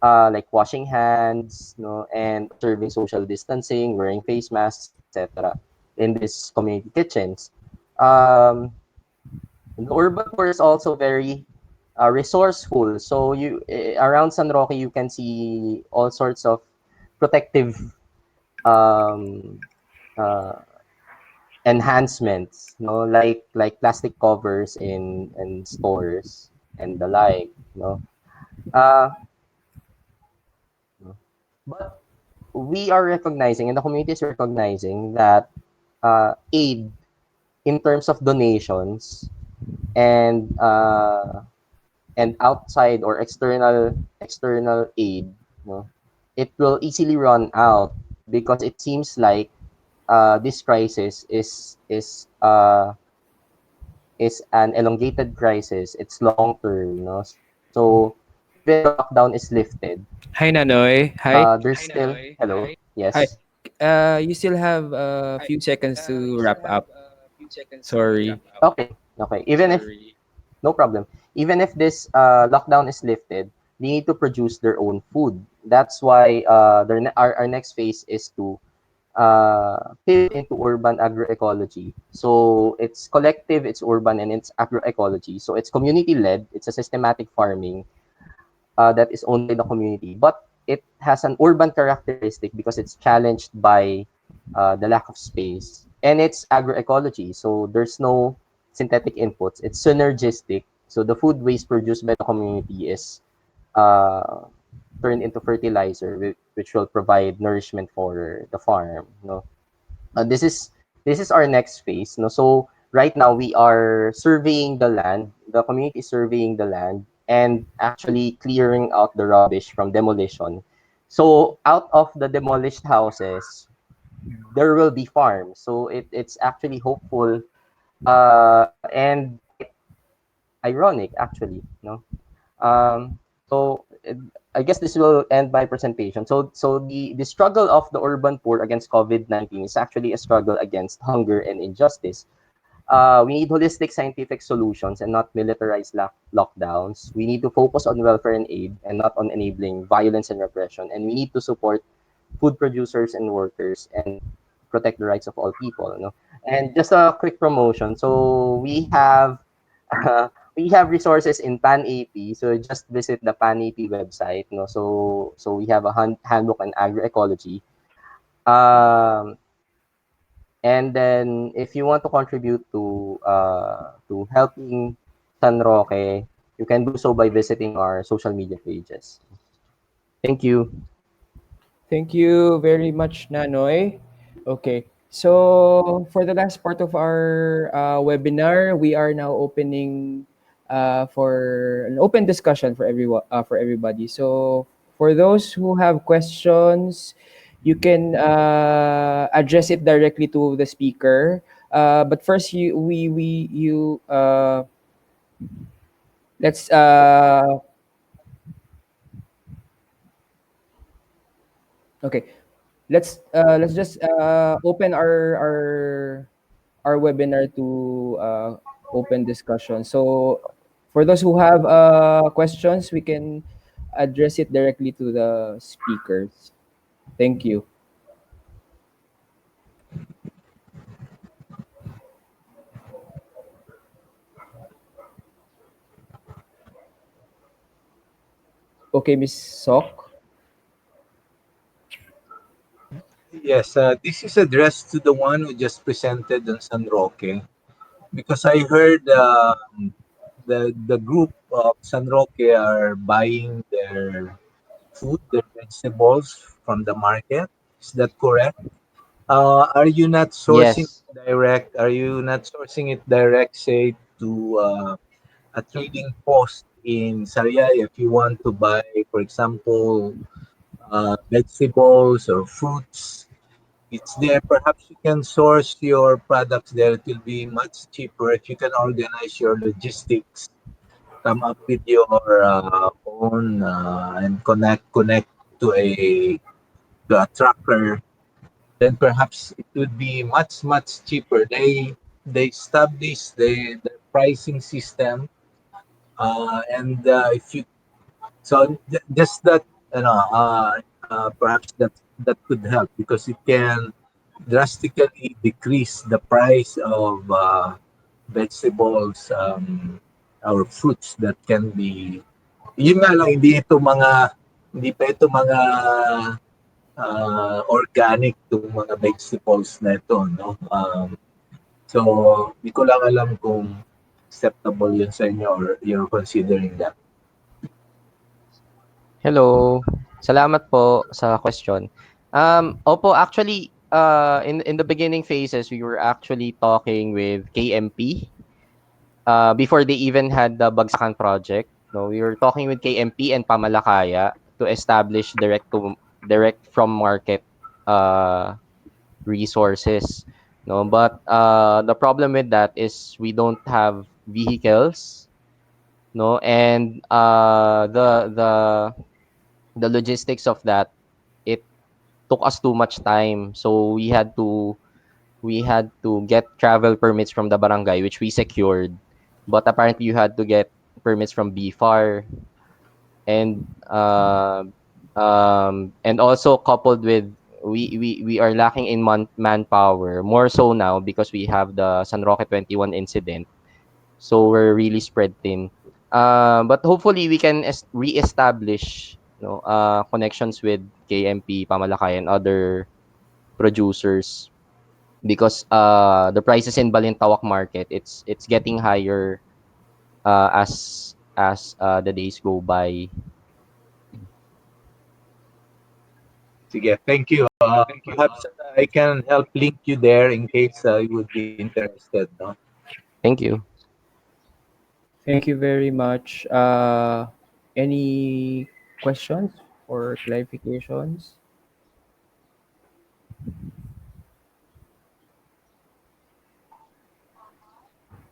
like washing hands, no, and observing social distancing, wearing face masks, etc. in these community kitchens. Um, the urban poor is also very resourceful. So around San Roque, you can see all sorts of protective um, uh, enhancements, no, like plastic covers in stores and the like, no. Uh, but we are recognizing, and the community is recognizing that aid in terms of donations and outside or external aid, no, it will easily run out because it seems like this crisis is an elongated crisis. It's long term, no. So even the lockdown is lifted, Hi, Nanoy. Hi. there's still hello. Hi. Yes. You still have a few seconds to wrap up. Sorry. Okay. Okay. Even if no problem. Even if this lockdown is lifted, they need to produce their own food. That's why our next phase is to pivot into urban agroecology. So it's collective, it's urban, and it's agroecology. So it's community led. It's a systematic farming that is owned by the community, but it has an urban characteristic because it's challenged by the lack of space, and it's agroecology. So there's no synthetic inputs. It's synergistic. So the food waste produced by the community is uh, turned into fertilizer, which will provide nourishment for the farm. No, this is our next phase. No, so right now we are surveying the land. The community is surveying the land and actually clearing out the rubbish from demolition. So out of the demolished houses, there will be farms. So it's actually hopeful and quite ironic actually. No, so I guess this will end my presentation. So the struggle of the urban poor against COVID-19 is actually a struggle against hunger and injustice. We need holistic scientific solutions and not militarized lockdowns. We need to focus on welfare and aid and not on enabling violence and repression. And we need to support food producers and workers and protect the rights of all people. You know? And just a quick promotion. So we have resources in PANAP. So just visit the PANAP website. No? So we have a handbook on agroecology. Um, and then if you want to contribute to helping San Roque, you can do so by visiting our social media pages. Thank you. Thank you very much, Nanoy. Okay. So for the last part of our webinar, we are now opening for an open discussion for everyone, for everybody. So for those who have questions, you can address it directly to the speaker. But first, let's okay. Let's just open our webinar to open discussion. So for those who have questions, we can address it directly to the speakers. Thank you. Okay, Miss Sok. Yes, this is addressed to the one who just presented on San Roque because I heard the group of San Roque are buying their food, their vegetables from the market. Is that correct? Are you not sourcing Yes. direct? Are you not sourcing it direct, say, to a trading post in Sariaya if you want to buy, for example, vegetables or fruits? It's there. Perhaps you can source your products there. It will be much cheaper if you can organize your logistics, come up with your own and connect to a to a tracker, then perhaps it would be much cheaper. They establish the pricing system, and if you so just that perhaps that could help because it can drastically decrease the price of vegetables or fruits that can be yun nga lang hindi pa ito mga organic tong mga vegetables na ito, no? So, di ko lang alam kung acceptable yun sa inyo or you're considering that. Hello. Salamat po sa question. Opo, actually, in the beginning phases, we were actually talking with KMP before they even had the Bagsakan project. No, we were talking with KMP and Pamalakaya to establish direct from market uh, resources. No, but the problem with that is we don't have vehicles. No, and the logistics of that, it took us too much time, so we had to get travel permits from the barangay, which we secured, but apparently you had to get permits from BFAR, and and also coupled with we are lacking in manpower, more so now because we have the San Roque 21 incident, so we're really spread thin. But hopefully we can reestablish, connections with KMP, Pamalakay, and other producers because the prices in Balintawak market, it's getting higher as the days go by. Sige, thank you. Perhaps I can help link you there in case you would be interested, no? Thank you. Thank you very much. Any questions or clarifications?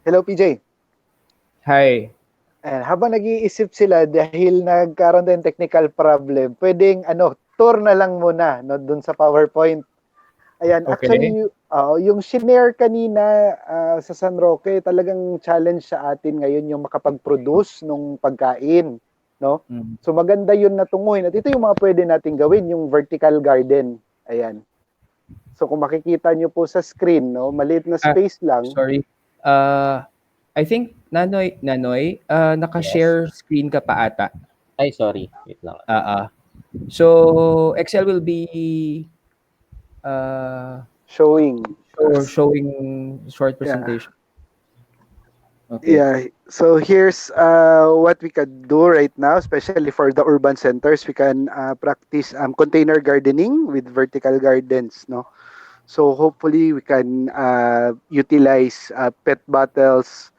Hello, PJ. Hi. Habang nag-iisip sila dahil nagkaroon din technical problem, pwedeng tour na lang muna no doon sa PowerPoint. Ayan, actually Okay. yung shinare kanina sa San Roque, talagang challenge sa atin ngayon yung makapag-produce nung pagkain, no? Mm. So maganda yun na tunguhin. At ito yung mga pwede nating gawin, yung vertical garden. Ayan. So kung makikita nyo po sa screen, no, maliit na space lang. Sorry. I think Nanoy, naka-share screen ka pa ata. Ay, sorry. Wait lang. So Excel will be Showing. showing short presentation. Okay. Yeah. So here's what we can do right now, especially for the urban centers. We can practice container gardening with vertical gardens, no? So hopefully we can utilize PET bottles,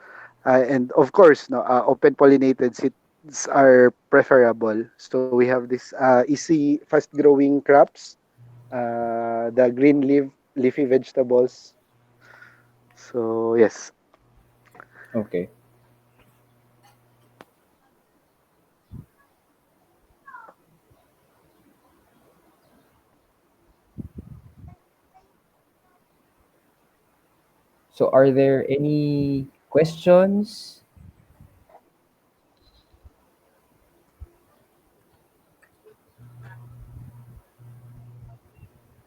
and of course, no, open pollinated seeds are preferable. So we have this easy, fast growing crops, the green leafy vegetables. So yes. Okay. So are there any questions?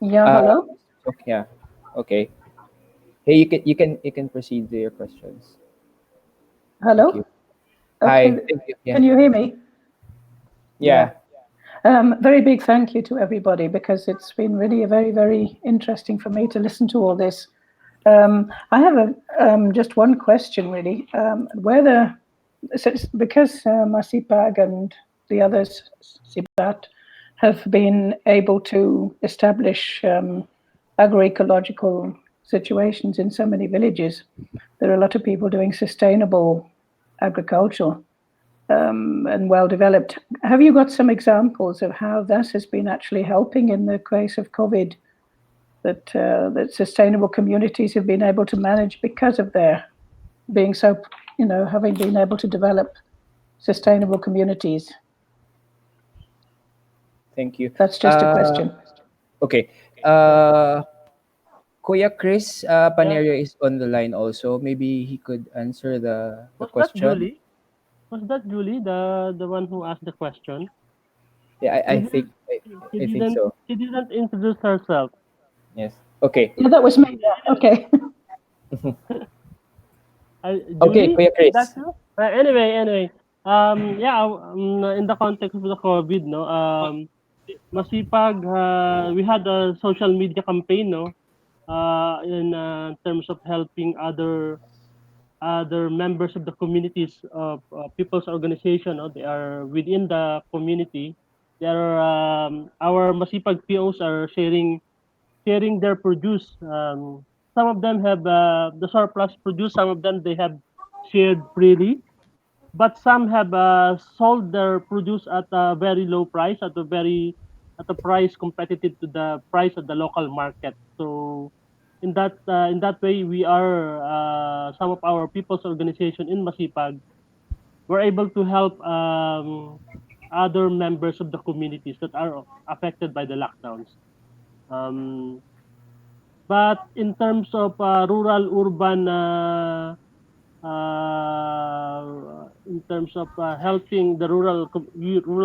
Yeah, hello. Yeah. Okay. Hey, you can proceed to your questions. Hello. Thank you. Okay. Hi. Thank you. Yeah. Can you hear me? Yeah. Very big thank you to everybody because it's been really very, very interesting for me to listen to all this. I have just one question really. Because Masipag and the others, SIBAT, have been able to establish agroecological situations in so many villages, there are a lot of people doing sustainable agriculture and well developed. Have you got some examples of how that has been actually helping in the case of COVID? That sustainable communities have been able to manage because of their being so, having been able to develop sustainable communities. Thank you. That's just a question. Okay. Kuya Chris Panerio is on the line also. Maybe he could answer the Was that question. Julie? Was that Julie, the one who asked the question? Yeah, She I didn't. think She I think didn't. so. She didn't introduce herself. Yes. Okay. Yeah, that was me. Yeah. Okay. Okay, Julie, Kuya is that Chris. you? Anyway. Yeah. In the context of the COVID, no. Masipag. We had a social media campaign, no. In terms of helping other members of the communities of people's organization. No? They are within the community. They are our Masipag POs are sharing their produce. Some of them have the surplus produce. Some of them they have shared freely, but some have sold their produce at a very low price, at a price competitive to the price of the local market. So in that way, we are some of our people's organization in Masipag were able to help other members of the communities that are affected by the lockdowns. Um, but in terms of rural urban in terms of helping the rural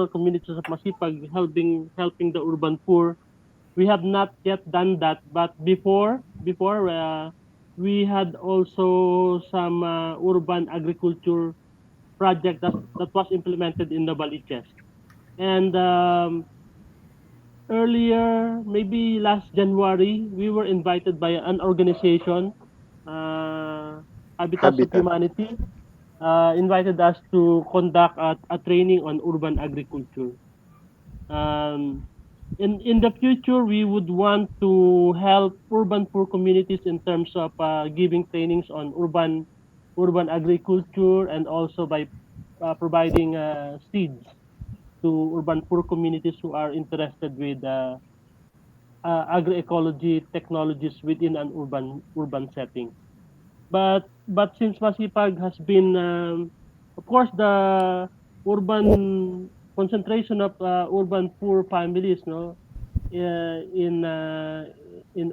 communities of Masipag, helping the urban poor. We have not yet done that, but before we had also some urban agriculture project that was implemented in Novaliches. And earlier, maybe last January, we were invited by an organization, uh, Habitats of Habitat. Humanity, invited us to conduct a training on urban agriculture. Um, in the future, we would want to help urban poor communities in terms of giving trainings on urban agriculture and also by providing seeds to urban poor communities who are interested with agroecology technologies within an urban setting. But since Masipag has been, of course, the urban concentration of urban poor families, no, in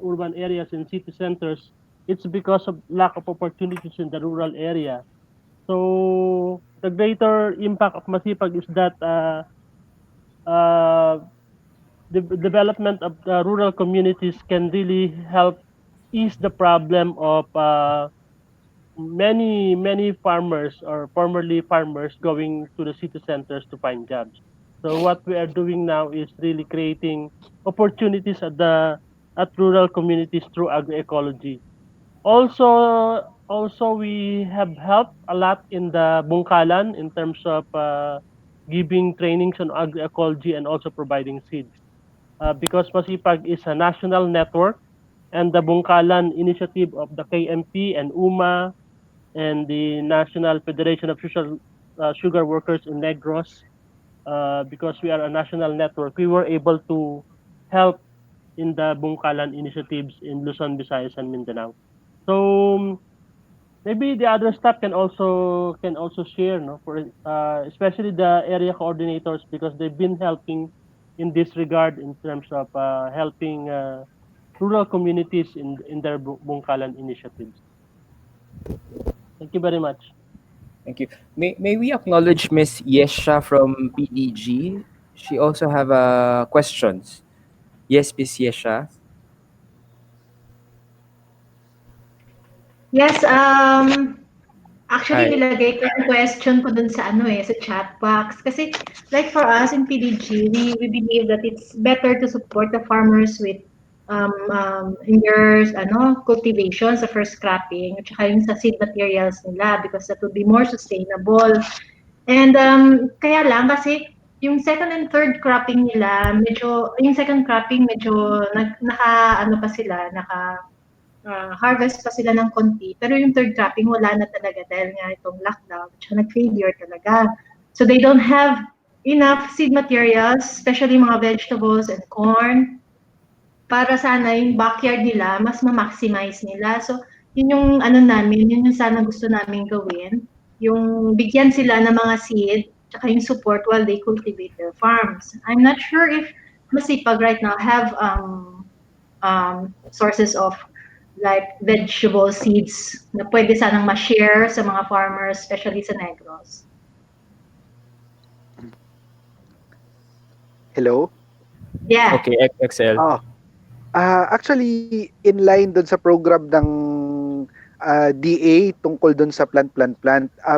urban areas in city centers, it's because of lack of opportunities in the rural area. So the greater impact of Masipag is that uh, the development of the rural communities can really help ease the problem of many farmers or formerly farmers going to the city centers to find jobs. So what we are doing now is really creating opportunities at rural communities through agroecology. Also we have helped a lot in the Bungkalan in terms of giving trainings on agroecology and also providing seeds. Because Masipag is a national network and the Bungkalan initiative of the KMP and UMA and the National Federation of Sugar Workers in Negros, because we are a national network, we were able to help in the Bungkalan initiatives in Luzon, Visayas, and Mindanao. So maybe the other staff can also share, no, for especially the area coordinators because they've been helping in this regard in terms of helping rural communities in their Bungkalan initiatives. Thank you very much. Thank you. May we acknowledge Miss Yesha from PDG? She also have questions. Yes, Miss Yesha. Yes, actually Hi. nilagay ko yung question ko dun sa ano sa chat box. Kasi like for us in PDG, we believe that it's better to support the farmers with in their cultivation sa first cropping at saka yung sa seed materials nila because that would be more sustainable. And kaya lang kasi yung second and third cropping nila, yung second cropping medyo naka ano pa sila, harvest pa sila ng konti. Pero yung third cropping, wala na talaga dahil nga itong lockdown. Tsaka nag-failure talaga. So they don't have enough seed materials, especially mga vegetables and corn, para sana yung backyard nila, mas ma-maximize nila. So yun yung ano namin, yun yung sana gusto namin gawin. Yung bigyan sila ng mga seed, tsaka yung support while they cultivate their farms. I'm not sure if Masipag right now have sources of like vegetable seeds na pwede sanang ma-share sa mga farmers, especially sa Negros. Hello? Yeah. Okay, Excel. Oh, actually, in line doon sa program ng DA tungkol doon sa plant,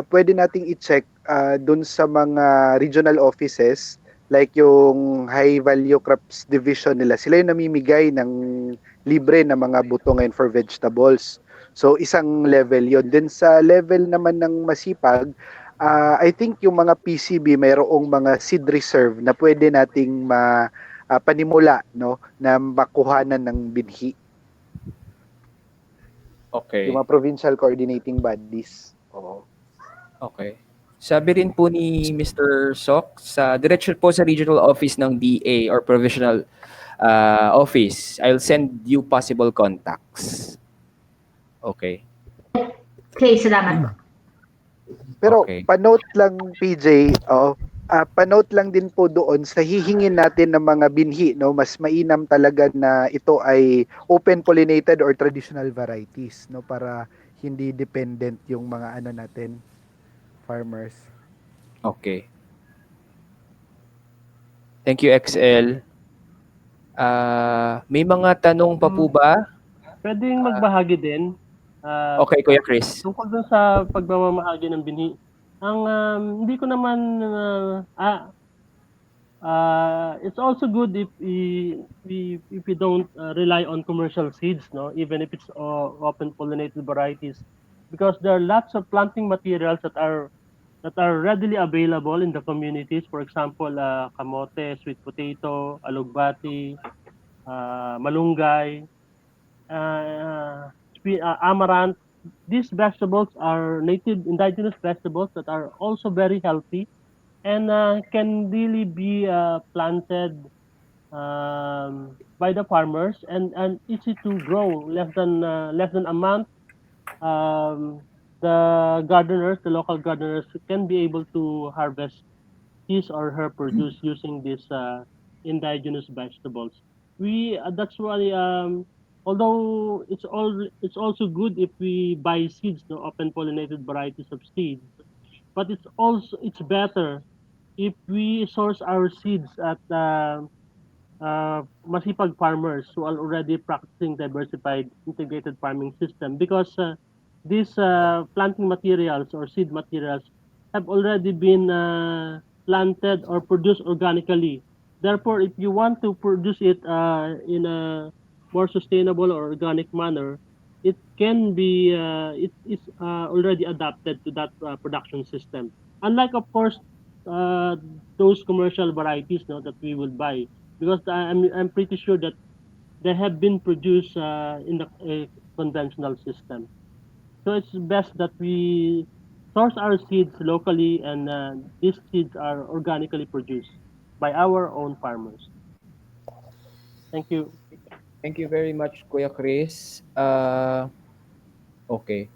pwede nating i-check doon sa mga regional offices like yung high value crops division nila. Sila yung namimigay ng libre na mga buto ngayon for vegetables. So isang level yon. Then sa level naman ng Masipag, I think yung mga PCB mayroong mga seed reserve na pwede nating panimula, no, na makuhanan ng binhi. Okay. Yung mga provincial coordinating bodies. Oo. Okay. Sabi rin po ni Mr. Sok, diretso po sa regional office ng DA or provisional office. I'll send you possible contacts. Okay. Okay, salamat po. Pero Okay. panote lang, PJ, panote lang din po doon sa hihingin natin ng mga binhi, no, mas mainam talaga na ito ay open pollinated or traditional varieties, no, para hindi dependent yung mga natin farmers. Okay. Thank you, XL. May mga tanong pa po ba? Pwedeng magbahagi din. Okay, Kuya Chris. Tungkol dun sa pagmamahagi ng binhi. Ang hindi ko naman it's also good if we don't rely on commercial seeds, no, even if it's open pollinated varieties, because there are lots of planting materials that are readily available in the communities. For example, kamote, sweet potato, alugbati, malunggay, amaranth. These vegetables are native indigenous vegetables that are also very healthy and can really be planted by the farmers and easy to grow. Less than a month, the local gardeners can be able to harvest his or her produce using these indigenous vegetables. That's why although it's also good if we buy seeds, no, open pollinated varieties of seeds, but it's better if we source our seeds at masipag farmers who are already practicing diversified integrated farming system, because these planting materials or seed materials have already been planted or produced organically. Therefore, if you want to produce it in a more sustainable or organic manner, it can be it is already adapted to that production system. Unlike, of course, those commercial varieties, no, that we will buy, because I'm pretty sure that they have been produced in the conventional system. So it's best that we source our seeds locally, and these seeds are organically produced by our own farmers. Thank you. Thank you very much, Kuya Chris. Okay.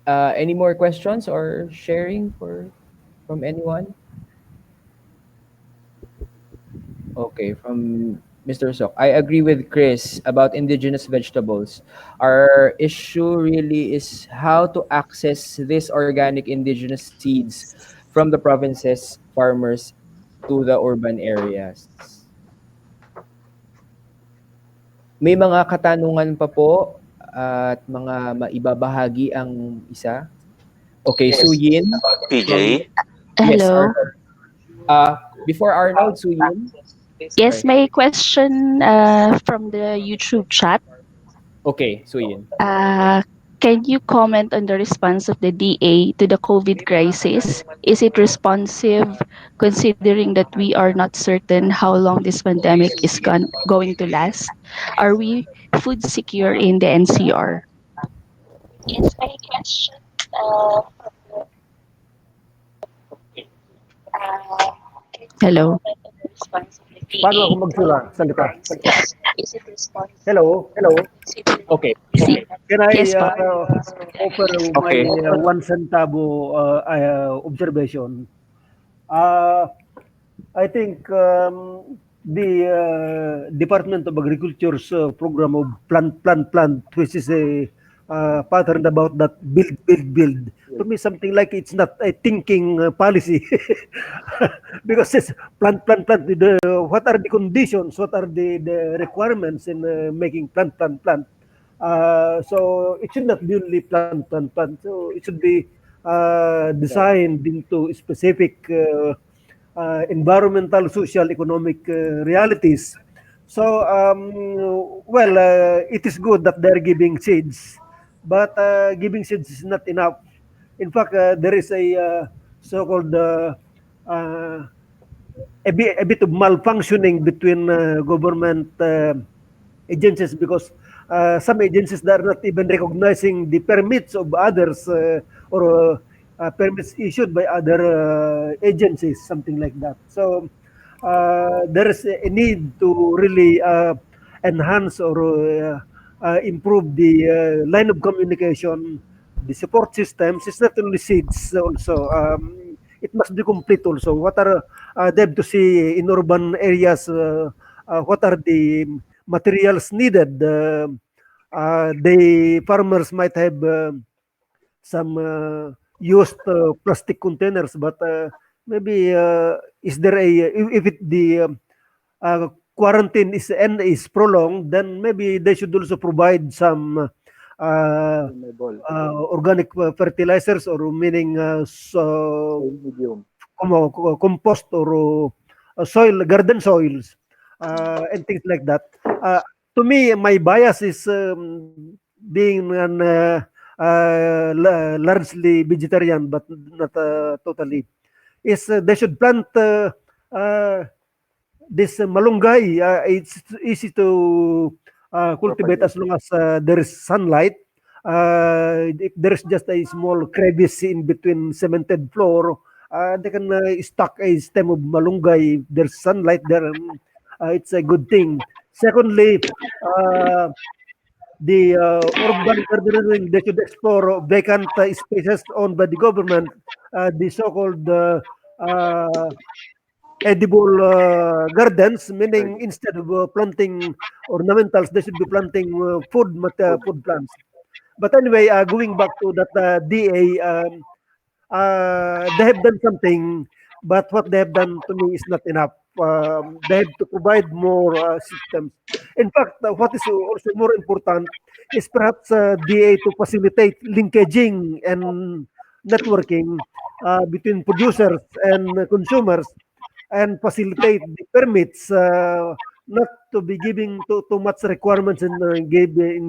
Any more questions or sharing from anyone? Okay, from Mr. Sok. I agree with Chris about indigenous vegetables. Our issue really is how to access these organic indigenous seeds from the provinces farmers to the urban areas. May mga katanungan pa po at mga maibabahagi ang isa. Okay, Suyin. PJ? Yes, Hello. Arnold. Before Arnold, Suyin. Yes, my question from the YouTube chat. Okay, Suyin. Can you comment on the response of the DA to the COVID crisis? Is it responsive, considering that we are not certain how long this pandemic is going to last? Are we food secure in the NCR? Yes, my question. Hello. Paano ako magsula? Salita. Hello? Okay. Can I Yes, po. offer my Okay. one centavo observation? I think the Department of Agriculture's program of plant, which is a pattern about that build. To me, something like it's not a thinking policy because it's plant. What are the conditions? What are the requirements in making plant? So it should not be only plant. So it should be designed into specific environmental, social, economic realities. So, it is good that they're giving seeds, but giving seeds is not enough. In fact, there is a so-called uh, a bit of malfunctioning between government agencies because some agencies that are not even recognizing the permits of others or permits issued by other agencies, something like that. So there is a need to really enhance or improve the line of communication, the support systems. It's not only seeds also. It must be complete also. What are they have to see in urban areas? What are the materials needed? The farmers might have some used plastic containers, but maybe is there a if it the quarantine is prolonged, then maybe they should also provide some uh, organic fertilizers or meaning Medium. compost or soil, garden soils, and things like that. To me, my bias is being an largely vegetarian, but not totally. Is they should plant uh, this malunggay. It's easy to cultivate as long as there is sunlight. If there is just a small crevice in between cemented floor, they can stock a stem of malunggay. If there's sunlight there. It's a good thing. Secondly, the urban gardening, they should explore vacant spaces owned by the government, the so-called edible gardens, meaning instead of planting ornamentals, they should be planting food plants. But anyway, going back to that DA, they have done something, but what they have done to me is not enough. They have to provide more systems. In fact, what is also more important is perhaps DA to facilitate linkaging and networking between producers and consumers and facilitate the permits, not to be giving too much requirements in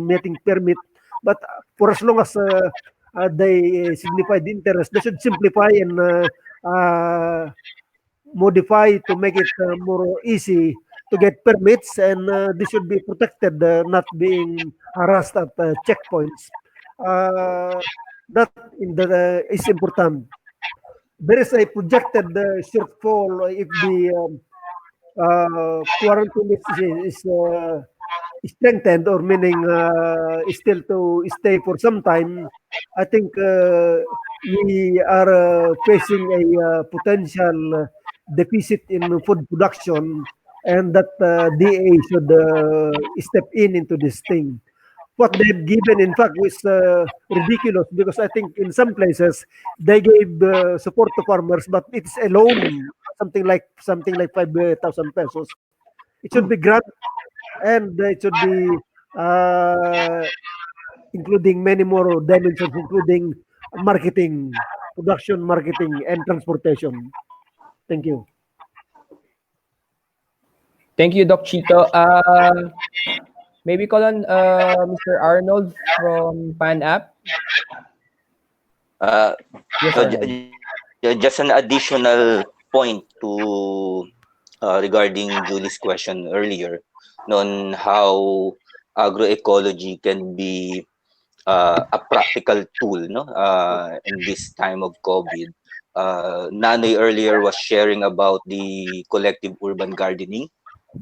meeting permit, but for as long as they signify the interest, they should simplify and modify to make it more easy to get permits, and this should be protected, not being harassed at checkpoints. Uh, that is important. There is a projected shortfall if the quarantine is strengthened, or meaning is still to stay for some time. I think we are facing a potential deficit in food production, and that DA should step in into this thing. What they've given, in fact, was ridiculous, because I think in some places they gave support to farmers, but it's a loan, something like 5,000 pesos. It should be grant, and it should be uh, including many more dimensions, including marketing, production, marketing, and transportation. Thank you. Thank you, Doc Chito. Maybe call on Mr. Arnold from PANAP. Uh, Yes, Arnold. just an additional point to regarding Julie's question earlier on how agroecology can be a practical tool, no, in this time of COVID. Nanay earlier was sharing about the collective urban gardening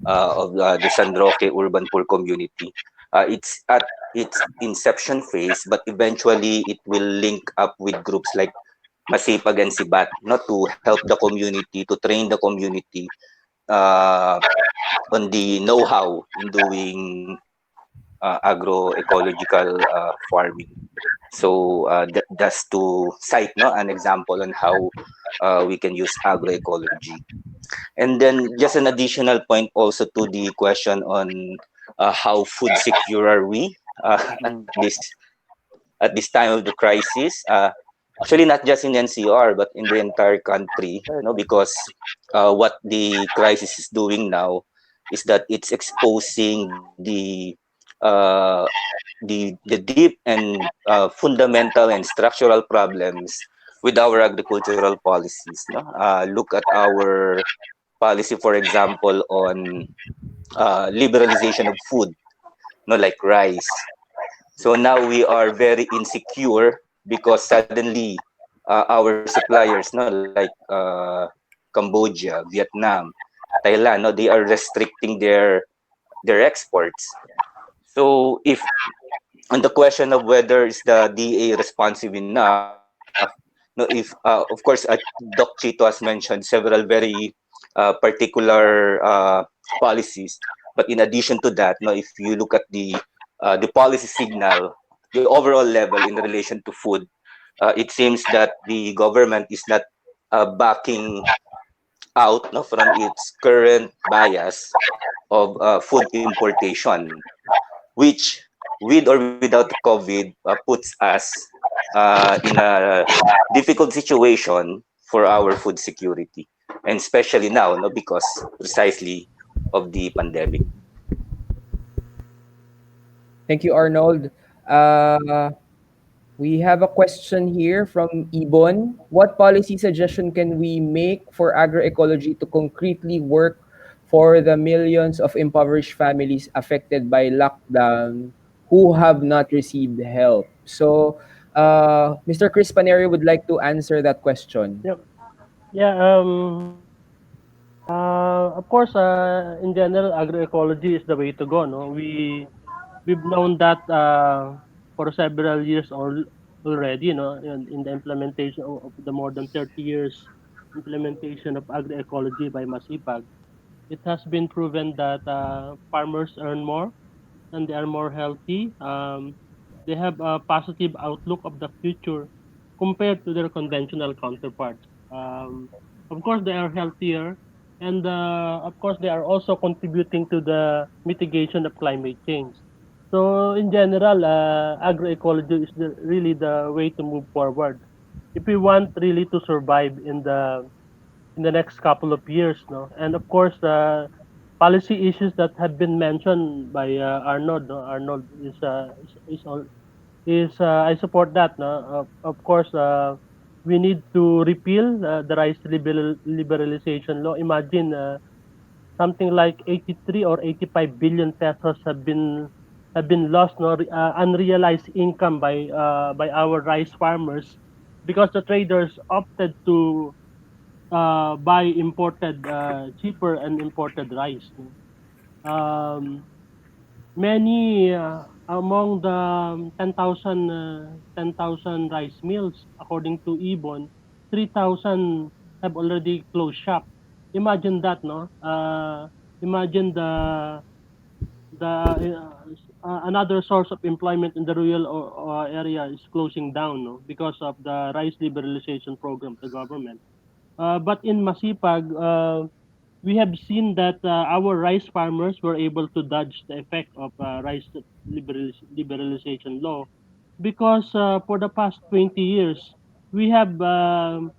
of the San Roque Urban Poor Community. It's at its inception phase, but eventually it will link up with groups like Masipag and SIBAT, to help the community, to train the community uh, on the know-how in doing agroecological farming. So that's to cite an example on how we can use agroecology. And then just an additional point also to the question on how food secure are we at this time of the crisis. Actually, not just in NCR but in the entire country. Because what the crisis is doing now is that it's exposing uh, the deep and fundamental and structural problems with our agricultural policies. No, look at our policy, for example, on liberalization of food, like rice. So now we are very insecure because suddenly our suppliers, like Cambodia, Vietnam, Thailand, they are restricting their exports. So if on the question of whether is the DA responsive enough, if of course Doc Chito has mentioned several very particular policies, but in addition to that, if you look at the policy signal, the overall level in relation to food, it seems that the government is not backing out, from its current bias of food importation, which with or without COVID puts us in a difficult situation for our food security, and especially now, because precisely of the pandemic. Thank you, Arnold. We have a question here from Ibon. What policy suggestion can we make for agroecology to concretely work for the millions of impoverished families affected by lockdown who have not received help? So, Mr. Chris Paneri would like to answer that question. Yep. Yeah. Of course, in general, agroecology is the way to go. No, we've known that for several years already. In the implementation of the more than 30 years implementation of agroecology by Masipag, it has been proven that farmers earn more and they are more healthy. They have a positive outlook of the future compared to their conventional counterparts. Of course, they are healthier, and of course, they are also contributing to the mitigation of climate change. So, in general, agroecology is really the way to move forward if we want really to survive in the next couple of years, no. And of course, policy issues that have been mentioned by Arnold. No? Arnold is I support that. No, of course, we need to repeal the rice liberalization law. Imagine something like 83 or 85 billion pesos have been lost, no, unrealized income by our rice farmers because the traders opted to buy imported cheaper and imported rice. No? Many among the 10,000 rice mills, according to Ibon, 3,000 have already closed shop. Imagine that, no? Imagine the another source of employment in the rural area is closing down, no, because of the rice liberalization program of the government. But in Masipag, we have seen that our rice farmers were able to dodge the effect of rice liberalization law because for the past 20 years, we have um,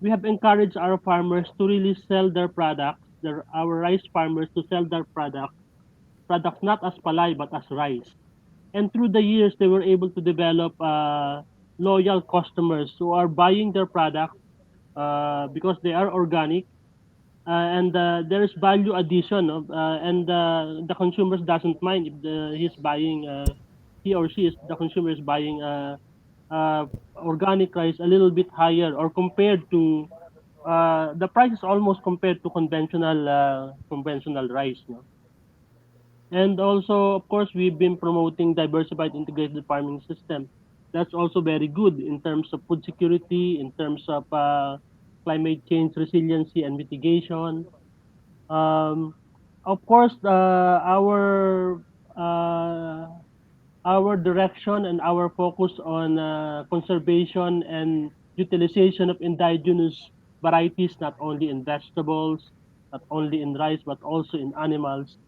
we have encouraged our farmers to really sell their products, our rice farmers to sell their products not as palay but as rice. And through the years, they were able to develop loyal customers who are buying their products because they are organic and there is value addition of and the consumers doesn't mind if he's buying he or she is the consumer is buying uh, organic rice a little bit higher or compared to the price is almost compared to conventional rice, no? And also, of course, we've been promoting diversified integrated farming system That's also very good in terms of food security, in terms of climate change resiliency and mitigation. Um, of course, uh, our direction and our focus on conservation and utilization of indigenous varieties, not only in vegetables, not only in rice, but also in animals,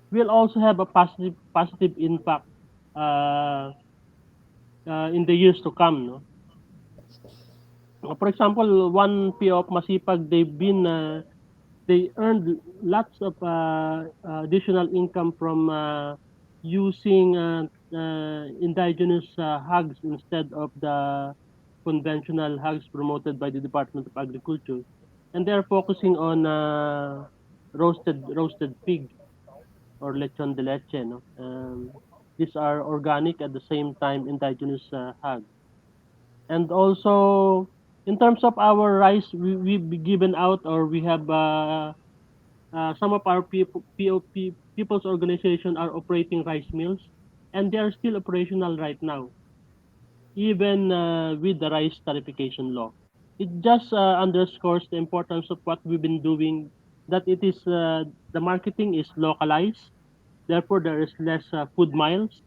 will also have a positive impact uh, in the years to come. No? For example, one PO of Masipag, they earned lots of additional income from using indigenous hogs instead of the conventional hogs promoted by the Department of Agriculture, and they're focusing on roasted pig or lechon de leche. No? These are organic at the same time indigenous hogs, and also in terms of our rice, we've given out, or we have some of our people's organization are operating rice mills, and they are still operational right now, even with the rice tariffication law. It just underscores the importance of what we've been doing. That it is the marketing is localized, therefore there is less food miles,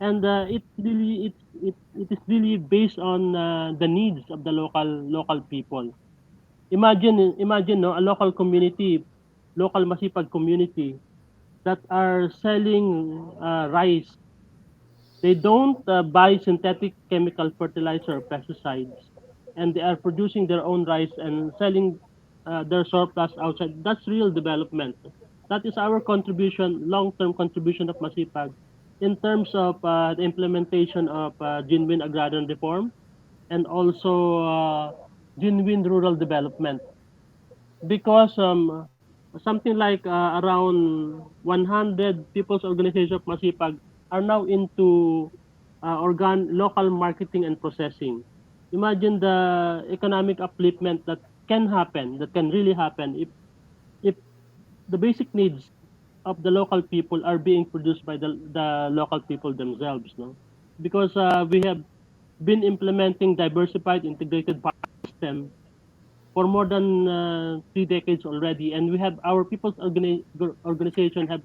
and it is really based on the needs of the local people. Imagine no, a local community, local Masipag community that are selling rice. They don't buy synthetic chemical fertilizer or pesticides, and they are producing their own rice and selling their surplus outside. That's real development. That is our contribution, long-term contribution of Masipag in terms of the implementation of genuine agrarian reform and also genuine rural development, because something like around 100 people's organization of Masipag are now into local marketing and processing. Imagine the economic upliftment that can happen, that can really happen if the basic needs of the local people are being produced by the local people themselves, no? Because we have been implementing diversified integrated farming system for more than 3 decades already, and we have our people's organization have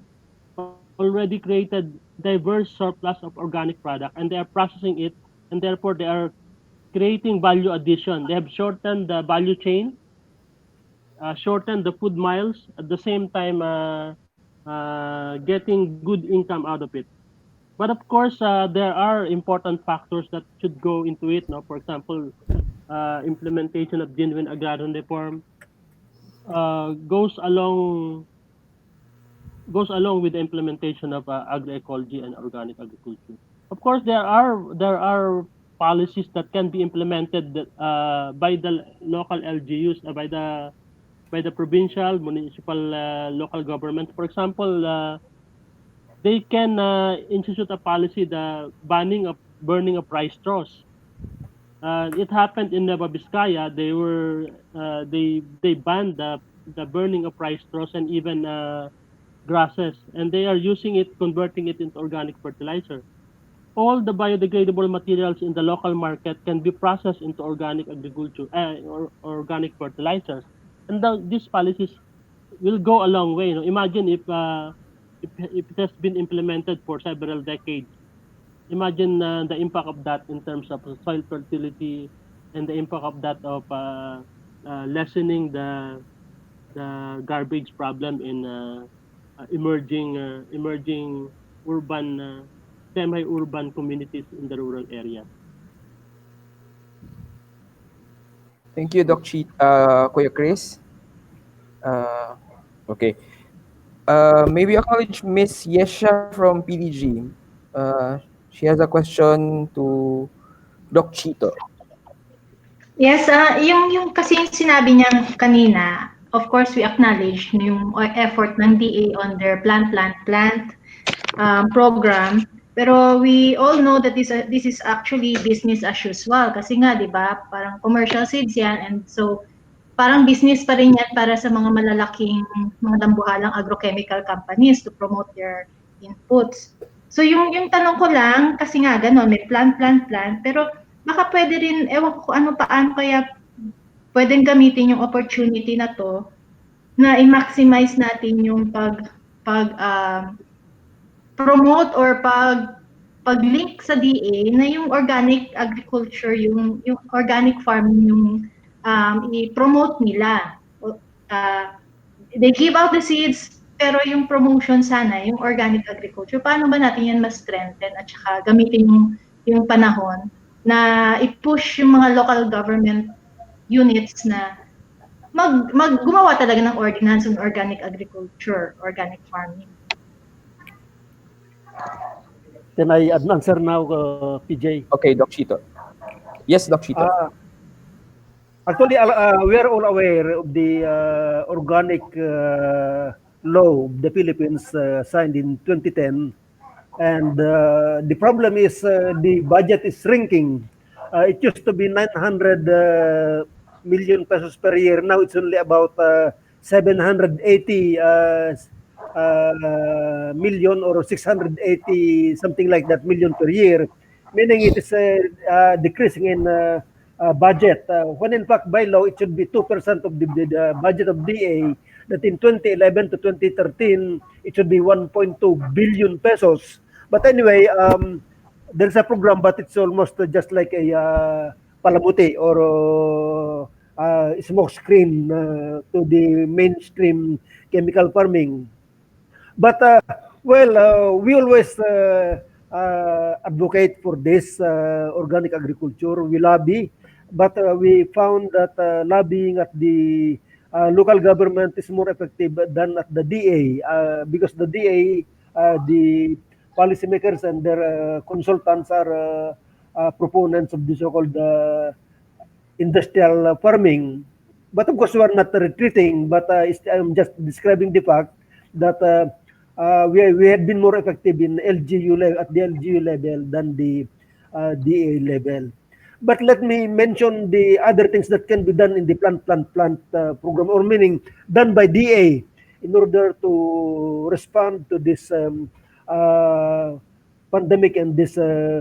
already created diverse surplus of organic product, and they are processing it, and therefore they are creating value addition. They have shortened the value chain, shortened the food miles, at the same time getting good income out of it. But of course, there are important factors that should go into it. No, for example, implementation of genuine agrarian reform goes along with the implementation of agroecology and organic agriculture. Of course, there are policies that can be implemented by the local LGUs, by the provincial, municipal, local government. For example, they can institute a policy, the banning of burning of rice straws. It happened in Nueva Vizcaya. They banned the burning of rice straws and even grasses, and they are using it, converting it into organic fertilizer. All the biodegradable materials in the local market can be processed into organic agriculture or organic fertilizers, and these policies will go a long way. You know, imagine if it has been implemented for several decades. Imagine the impact of that in terms of soil fertility, and the impact of that of lessening the garbage problem in emerging urban semi-urban communities in the rural area. Thank you, Kuya Chris. Uh, okay. Maybe acknowledge Miss Yesha from PDG. Uh, she has a question to Doc Chito. Yes, yung kasi yung sinabi niya kanina, of course we acknowledge yung effort ng DA on their plant program. Pero we all know that this is actually business as usual kasi nga 'di ba? Parang commercial seeds 'yan, and so parang business pa rin 'yan para sa mga malalaking mga dambuhalang agrochemical companies to promote their inputs. So yung tanong ko lang, kasi nga gano'n, may plan, pero baka pwede rin, ewan ko kung paano kaya pwedeng gamitin yung opportunity na to na i-maximize natin yung promote or pag-link sa DA na yung organic agriculture, yung organic farming yung i-promote nila. They give out the seeds, pero yung promotion sana, yung organic agriculture, paano ba natin yan mas strengthen at saka gamitin yung panahon na i-push yung mga local government units na gumawa talaga ng ordinance on organic agriculture, organic farming. Can I answer now, PJ? Okay, Doc Chito. Yes, Doc Chito. Actually, we are all aware of the organic law of the Philippines signed in 2010. And the problem is the budget is shrinking. It used to be 900 million pesos per year. Now it's only about 780 million or 680 something like that million per year, meaning it is decreasing in budget. When in fact by law it should be 2% of the budget of DA. That in 2011 to 2013 it should be 1.2 billion pesos. But anyway, there's a program, but it's almost just like a palamuti or smoke screen to the mainstream chemical farming. But we always advocate for this organic agriculture. We lobby, but we found that lobbying at the local government is more effective than at the DA because the DA, the policymakers and their consultants are proponents of the so-called industrial farming. But of course, we are not retreating, but I'm just describing the fact that we had been more effective in LGU at the LGU level than the DA level. But let me mention the other things that can be done in the plant program, or meaning done by DA in order to respond to this pandemic and this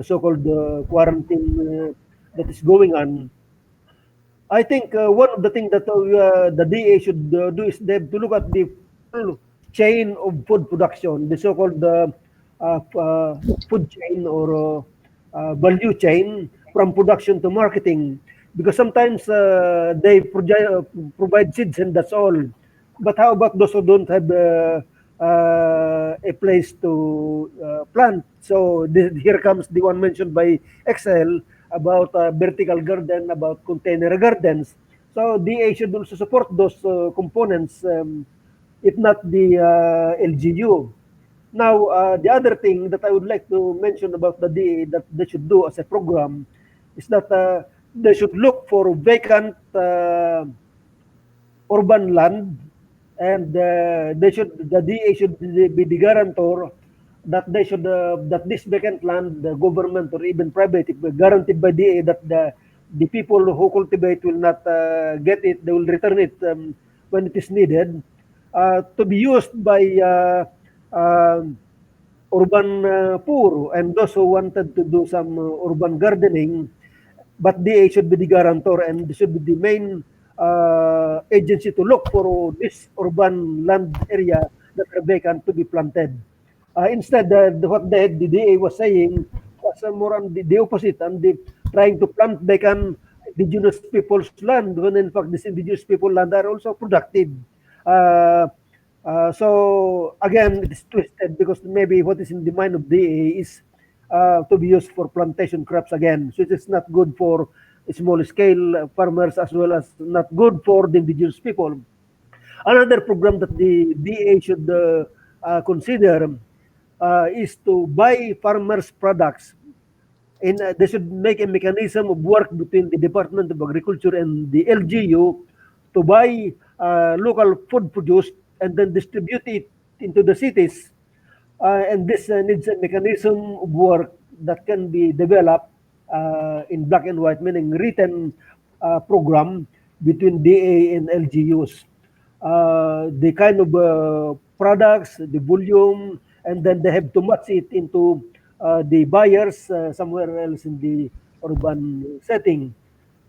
so-called quarantine that is going on. I think one of the things that the DA should do is they have to look at the full chain of food production, the so-called food chain or value chain from production to marketing. Because sometimes they provide seeds and that's all. But how about those who don't have a place to plant? So here comes the one mentioned by Excel about vertical garden, about container gardens. So DA should also support those components, if not the LGU. Now, the other thing that I would like to mention about the DA that they should do as a program is that they should look for vacant urban land, and the DA should be the guarantor that they should that this vacant land, the government or even private, if guaranteed by DA that the people who cultivate will not get it, they will return it when it is needed to be used by urban poor and those who wanted to do some urban gardening. But DA should be the guarantor and should be the main agency to look for this urban land area that are vacant to be planted. Instead, what the DA was saying was more on the opposite, and trying to plant vacant indigenous people's land when in fact these indigenous people land are also productive. So again, it is twisted because maybe what is in the mind of DA is to be used for plantation crops again. So it is not good for small scale farmers as well as not good for the indigenous people. Another program that the DA should consider is to buy farmers' products. And they should make a mechanism of work between the Department of Agriculture and the LGU to buy local food produced and then distribute it into the cities. And this needs a mechanism of work that can be developed in black and white, meaning written program between DA and LGUs. The kind of products, the volume, and then they have to match it into the buyers somewhere else in the urban setting.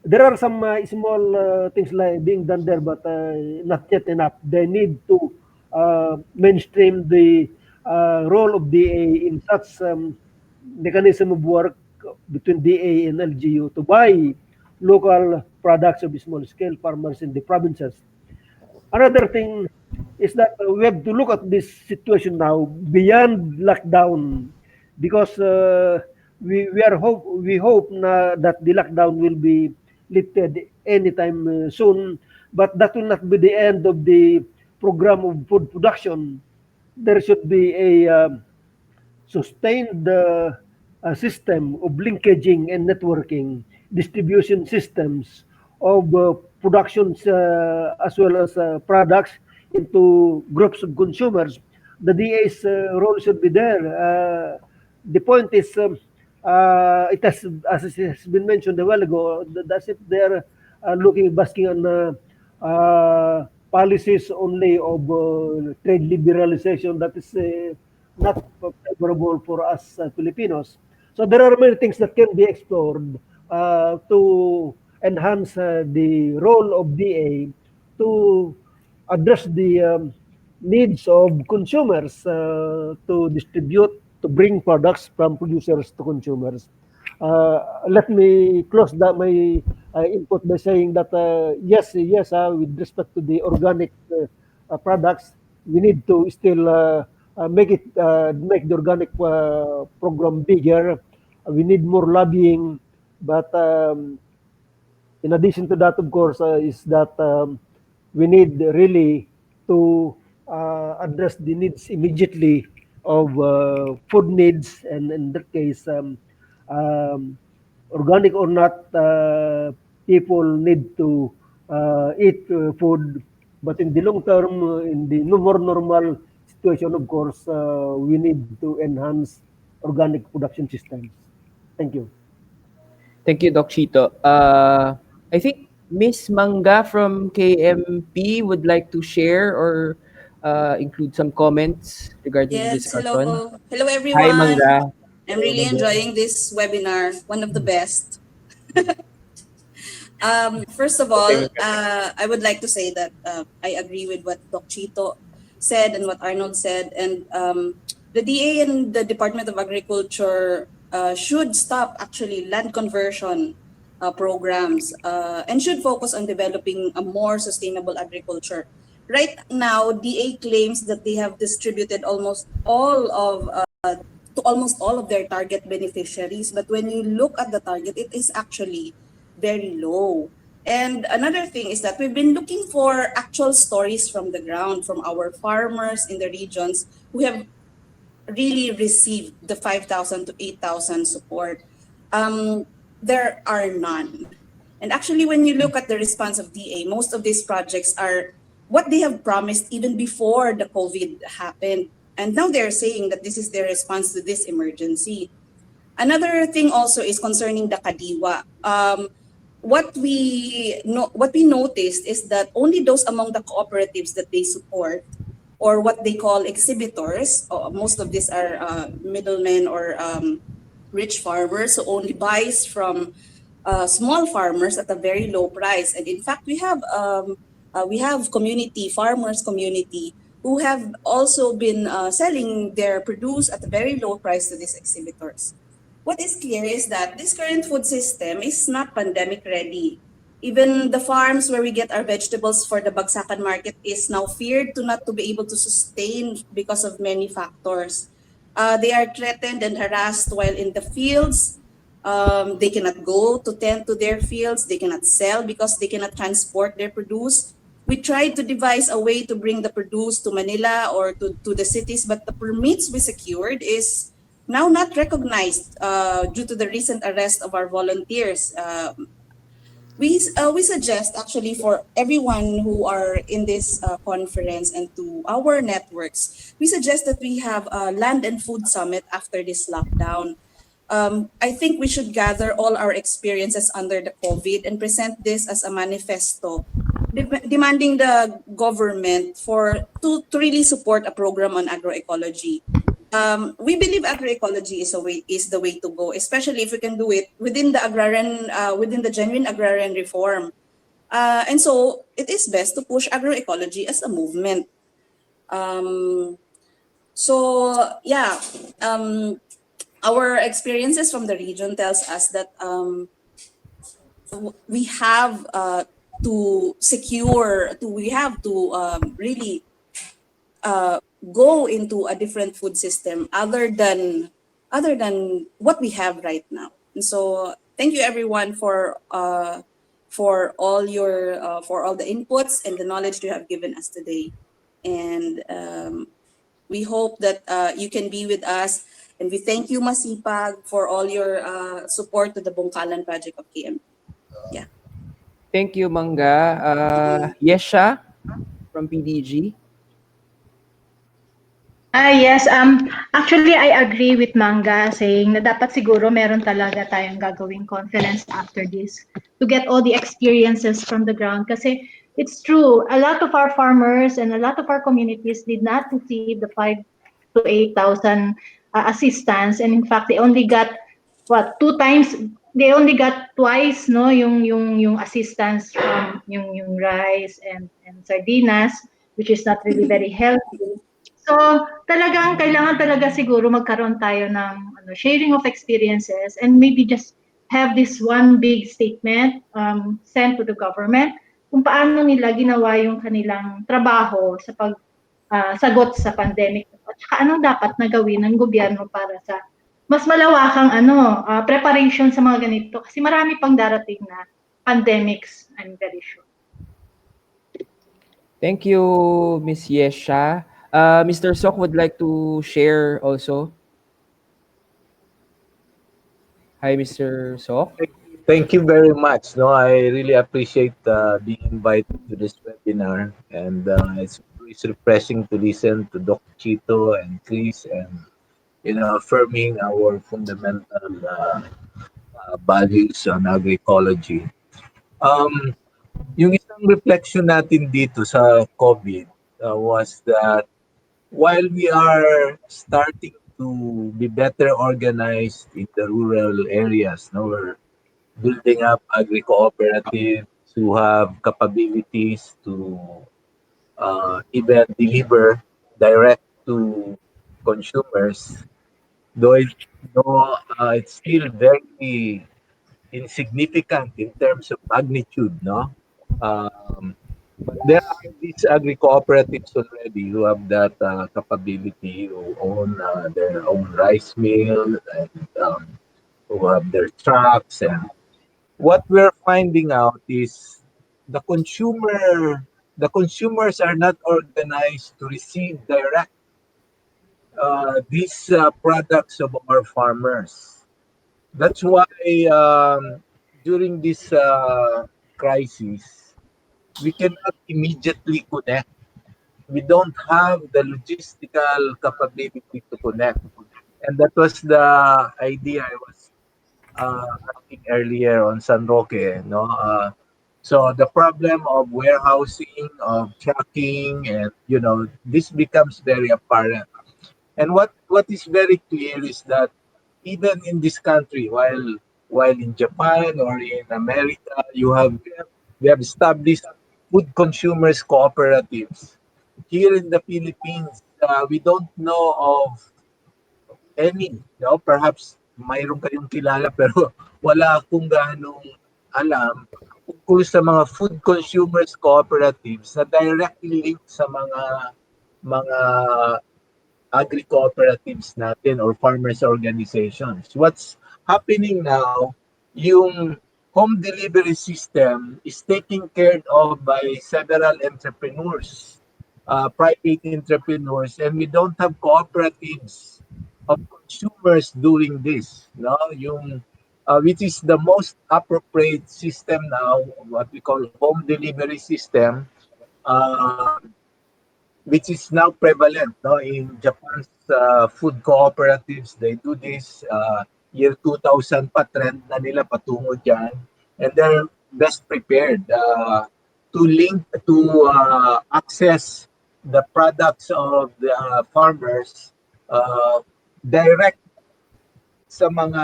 There are some small things like being done there, but not yet enough. They need to mainstream the role of DA in such mechanism of work between DA and LGU to buy local products of small scale farmers in the provinces. Another thing is that we have to look at this situation now beyond lockdown, because we hope that the lockdown will be lifted anytime soon, but that will not be the end of the program of food production. There should be a sustained system of linkaging and networking, distribution systems of productions as well as products into groups of consumers. The DA's role should be there. The point is, it has, as it has been mentioned a while ago, that's if they're basking on policies only of trade liberalization that is not favorable for us Filipinos. So there are many things that can be explored to enhance the role of DA to address the needs of consumers to distribute, to bring products from producers to consumers. Let me close my input by saying that yes, with respect to the organic products, we need to still make the organic program bigger. We need more lobbying, but in addition to that, of course, is that we need really to address the needs immediately of food needs, and in that case, um, organic or not, people need to eat food. But in the long term, in the more normal situation, of course, we need to enhance organic production systems. Thank you. Thank you, Doc Chito. I think Miss Manga from KMP would like to share or include some comments regarding the Yes, discussion. hello. Hello, Hi, everyone. Manga. I'm really enjoying this webinar, one of the best. First of Okay, all, Manga. I would like to say that I agree with what Doc Chito said and what Arnold said. And the DA and the Department of Agriculture should stop actually land conversion programs and should focus on developing a more sustainable agriculture. Right now, DA claims that they have distributed almost all of their target beneficiaries. But when you look at the target, it is actually very low. And another thing is that we've been looking for actual stories from the ground, from our farmers in the regions who have really received the 5,000 to 8,000 support. There are none. And actually, when you look at the response of DA, most of these projects are what they have promised even before the COVID happened. And now they're saying that this is their response to this emergency. Another thing also is concerning the Kadiwa. What we noticed is that only those among the cooperatives that they support, or what they call exhibitors, most of these are middlemen or rich farmers who only buys from small farmers at a very low price. And in fact, we have farmers community who have also been selling their produce at a very low price to these exhibitors. What is clear is that this current food system is not pandemic ready. Even the farms where we get our vegetables for the Bagsakan market is now feared to not to be able to sustain because of many factors. They are threatened and harassed while in the fields. They cannot go to tend to their fields. They cannot sell because they cannot transport their produce. We tried to devise a way to bring the produce to Manila or to the cities, but the permits we secured is now not recognized due to the recent arrest of our volunteers. We suggest actually for everyone who are in this conference and to our networks, we suggest that we have a land and food summit after this lockdown. I think we should gather all our experiences under the COVID and present this as a manifesto demanding the government to really support a program on agroecology. we believe agroecology is the way to go, especially if we can do it within the within the genuine agrarian reform. And so it is best to push agroecology as a movement. So yeah, our experiences from the region tells us that we have to secure, we have to really go into a different food system other than what we have right now. And so thank you everyone for all the inputs and the knowledge you have given us today. And we hope that you can be with us. And we thank you, Masipag, for all your support to the Bongkalan project of KMP. Yeah. Thank you, Mangga. Yesha from PDG. Yes. Actually, I agree with Manga saying na dapat siguro meron talaga tayong gagawing conference after this to get all the experiences from the ground. Kasi it's true, a lot of our farmers and a lot of our communities did not receive the 5 to 8,000 assistance, and in fact, they only got what 2 times. They only got twice, no, yung assistance from yung rice and sardinas, which is not really very healthy. So, talagang kailangan talaga siguro magkaroon tayo ng sharing of experiences, and maybe just have this one big statement sent to the government kung paano nila ginawa yung kanilang trabaho sa sagot sa pandemic at saka anong dapat na gawin ng gobyerno para sa mas malawakang preparation sa mga ganito kasi marami pang darating na pandemics, I'm very sure. Thank you, Miss Yesha. Mr. Sok would like to share also. Hi, Mr. Sok. Thank you very much. No, I really appreciate being invited to this webinar, and it's always refreshing to listen to Dr. Chito and Chris, and affirming our fundamental values on agroecology. Yung isang reflection natin dito sa COVID was that while we are starting to be better organized in the rural areas, no, we're building up agri-cooperatives who have capabilities to even deliver direct to consumers, though it's still very insignificant in terms of magnitude, no? Um, but there are these agri-cooperatives already who have that capability, who own their own rice mill, and who have their trucks. And what we're finding out is the consumers are not organized to receive direct these products of our farmers. That's why during this crisis, we cannot immediately connect. We don't have the logistical capability to connect. And that was the idea I was asking earlier on San Roque. No? So the problem of warehousing, of trucking, and this becomes very apparent. And what is very clear is that even in this country, while in Japan or in America, we have established food consumers cooperatives. Here in the Philippines, we don't know of any. Perhaps mayroon kayong kilala pero wala akong ganong alam tungkol sa mga food consumers cooperatives na directly linked sa mga agri-cooperatives natin or farmers organizations. What's happening now, yung home delivery system is taken care of by several entrepreneurs, private entrepreneurs, and we don't have cooperatives of consumers doing this. No, yung which is the most appropriate system now, what we call home delivery system. Which is now prevalent, no, in Japan's food cooperatives. They do this year 2000 pa, trend na nila patungo dyan, and they're best prepared to access the products of the farmers direct sa mga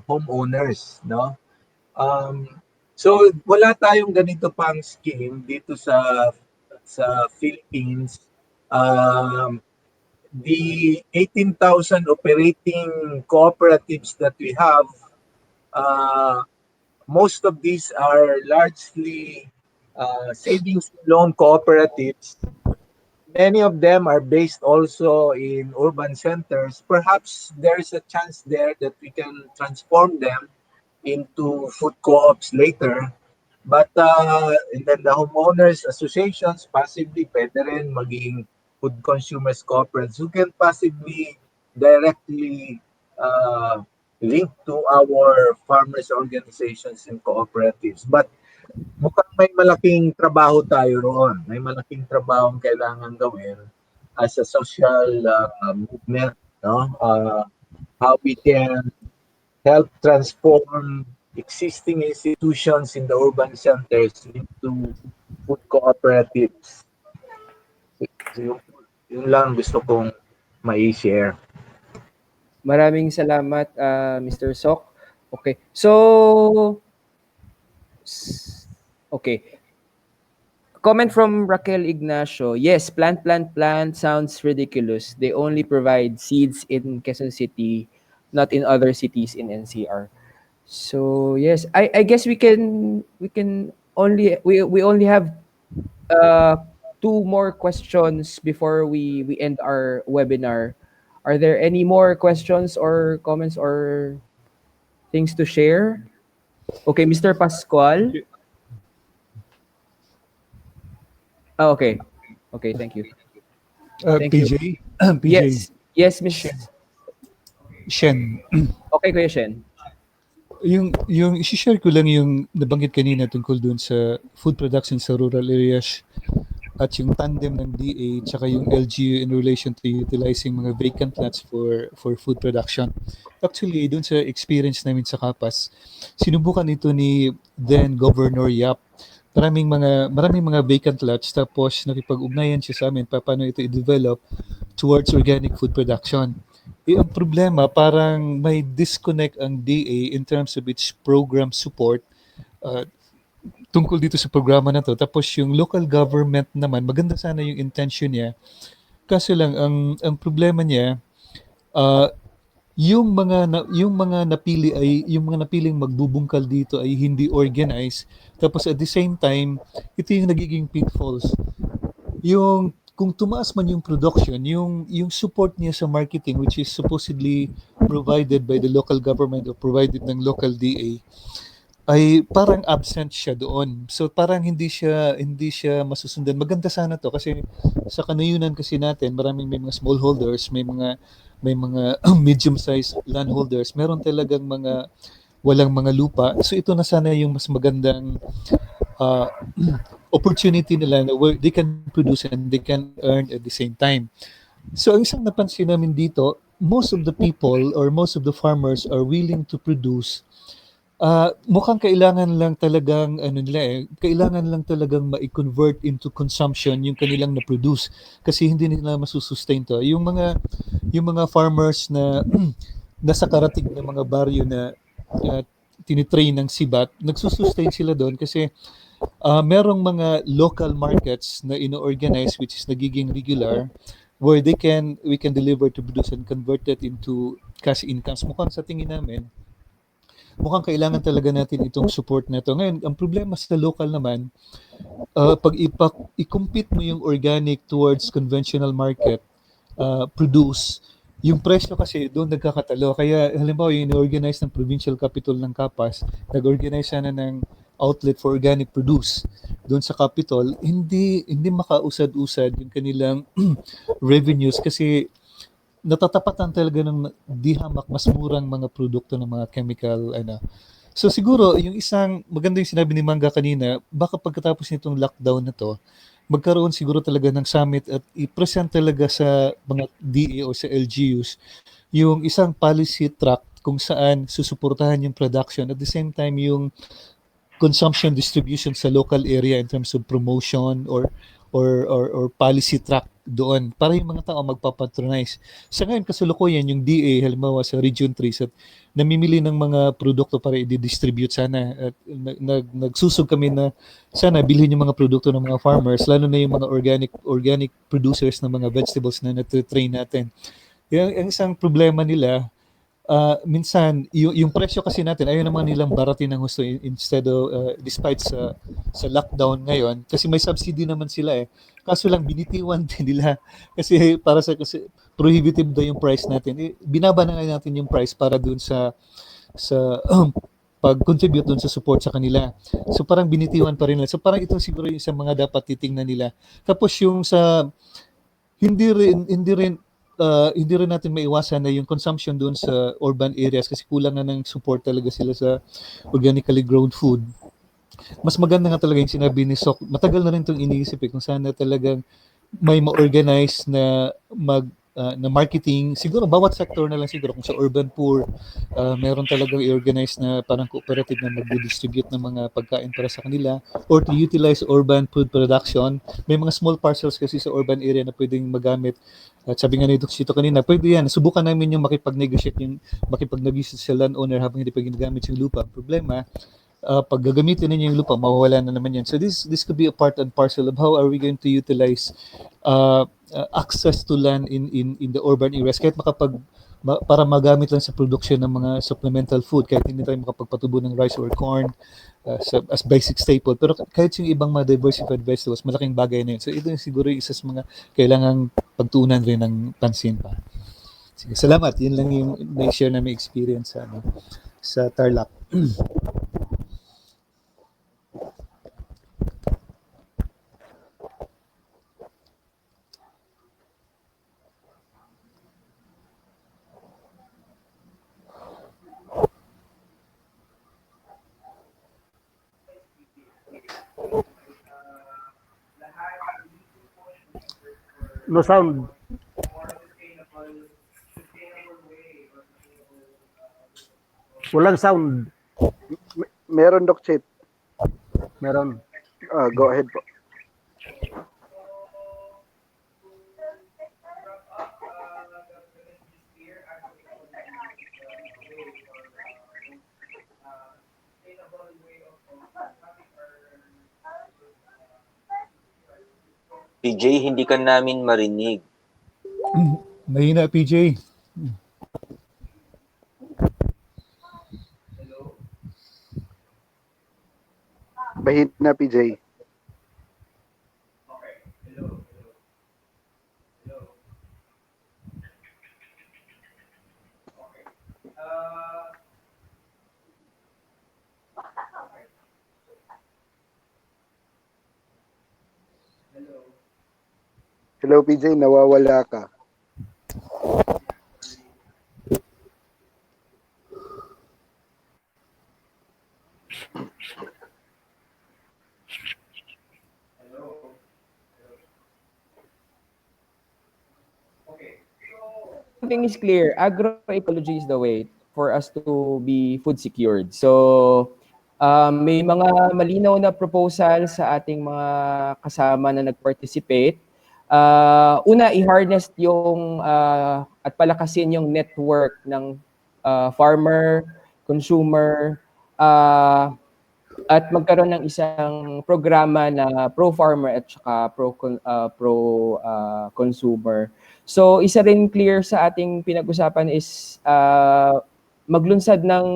homeowners, no? Um, so wala tayong ganito pang scheme dito sa Philippines. Um, the 18,000 operating cooperatives that we have, uh, most of these are largely savings and loan cooperatives. Many of them are based also in urban centers. Perhaps there's a chance there that we can transform them into food co-ops later. But and then the homeowners associations possibly pwede rin maging food consumers cooperatives who can possibly directly link to our farmers organizations and cooperatives. But mukhang may malaking trabaho tayo roon. May malaking trabaho ang kailangan gawin as a social movement, no? How we can help transform existing institutions in the urban centers into food cooperatives. So yun lang gusto kong mai-share. Maraming salamat, Mr. Sok. Okay. So, okay. Comment from Raquel Ignacio. Yes, plant sounds ridiculous. They only provide seeds in Quezon City, not in other cities in NCR. So yes, I guess we only have two more questions before we end our webinar. Are there any more questions or comments or things to share? Okay, Mr. Pascual. Oh, okay. Okay, thank you. Thank you. PJ? PJ? Yes, Miss Shen. Okay, Kuya Shen. Yung i-share ko lang yung nabanggit kanina tungkol dun sa food production sa rural areas at yung tandem ng DA tsaka yung LGU in relation to utilizing mga vacant lots for food production. Actually, dun sa experience namin sa Kapas, sinubukan ito ni then Governor Yap. Maraming mga vacant lots tapos nakipag-ugnayan siya sa amin paano ito i-develop towards organic food production. Ang problema, parang may disconnect ang DA in terms of its program support uh, tungkol dito sa programa na to. Tapos yung local government naman, maganda sana yung intention niya. Kaso lang, ang problema niya, uh, yung mga napiling magbubungkal dito ay hindi organized. Tapos at the same time, ito yung nagiging pitfalls. Yung kung tumaas man yung production, yung support niya sa marketing which is supposedly provided by the local government or provided ng local DA ay parang absent siya doon. So parang hindi siya masusundan. Maganda sana to kasi sa kanayunan kasi natin, may mga smallholders, may mga medium-sized landholders, meron talagang mga walang mga lupa. So ito na sana yung mas magandang uh, opportunity nila na where they can produce and they can earn at the same time. So ang isang napansin namin dito, most of the people or most of the farmers are willing to produce. Mukhang kailangan lang talagang kailangan lang talagang ma-convert into consumption yung kanilang na-produce kasi hindi nila masusustain to. Yung mga farmers na nasa karating ng mga baryo na tinitrain ng SIBAT, nagsusustain sila doon kasi merong mga local markets na ino-organize which is nagiging regular where we can deliver to produce and convert that into cash incomes. Mukhang sa tingin namin, mukhang kailangan talaga natin itong support na ito. Ngayon, ang problema sa local naman, pag i-compete mo yung organic towards conventional market, produce, yung presyo kasi doon nagkakatalo. Kaya halimbawa yung organize ng provincial capital ng Kapas, nag-organize sana ng outlet for organic produce doon sa capital, hindi makausad-usad yung kanilang revenues kasi natatapatan talaga ng di hamak mas murang mga produkto ng mga chemical So siguro yung isang maganda yung sinabi ni Mangga kanina, baka pagkatapos nitong lockdown na to, magkaroon siguro talaga ng summit at i-present talaga sa mga DA o sa LGUs yung isang policy track kung saan susuportahan yung production at the same time yung consumption distribution sa local area in terms of promotion or policy track doon para yung mga tao magpapatronize. Sa ngayon, kasalukuyan, yung DA, halimbawa sa Region 3, sa namimili ng mga produkto para i-distribute sana. At nagsusog kami na sana bilhin yung mga produkto ng mga farmers, lalo na yung mga organic producers ng mga vegetables na natitrain natin. Yung isang problema nila, minsan yung presyo kasi natin ayaw naman nilang baratin ng gusto instead of despite sa lockdown ngayon kasi may subsidy naman sila kaso lang binitiwan din nila kasi kasi prohibitive daw yung price natin binaba na nga natin yung price para dun sa pag-contribute dun sa support sa kanila so parang binitiwan pa rin nila so parang ito siguro yung isang mga dapat titingnan nila tapos yung sa hindi rin natin maiwasan na yung consumption doon sa urban areas kasi kulang na ng support talaga sila sa organically grown food. Mas maganda nga talaga yung sinabi ni Sok. Matagal na rin itong iniisip kung sana talagang may ma-organize na na marketing. Siguro bawat sector na lang siguro kung sa urban poor, meron talagang i-organize na parang cooperative na mag-distribute ng mga pagkain para sa kanila or to utilize urban food production. May mga small parcels kasi sa urban area na pwedeng magamit. At sabi nga nito Chito kanina, pwede yan. Subukan namin yung makipag-negotiate sa landowner habang hindi pa ginagamit yung lupa. Problema, pag gagamitin ninyo yung lupa, mawawala na naman yan. So this could be a part and parcel of how are we going to utilize access to land in the urban areas kahit para magamit lang sa production ng mga supplemental food kahit hindi tayo makapagpatubo ng rice or corn as basic staple pero kahit yung ibang mga diversified vegetables malaking bagay na yun so ito yung siguro isa sa mga kailangang pagtuunan rin ng pansin pa sige salamat yun lang yung na-share namin experience sa Tarlac. No sound. Walang sound. Meron, Doc Chit. Meron. Go ahead po. PJ, hindi ka namin marinig. Mahina, PJ. Mahina, PJ. Hello, PJ, nawawala ka. One thing is clear, agroecology is the way for us to be food secured. So, may mga malinaw na proposal sa ating mga kasama na nag-participate. Una, i-harness yung at palakasin yung network ng farmer, consumer, at magkaroon ng isang programa na pro-farmer at saka pro-consumer. So, isa rin clear sa ating pinag-usapan is maglunsad ng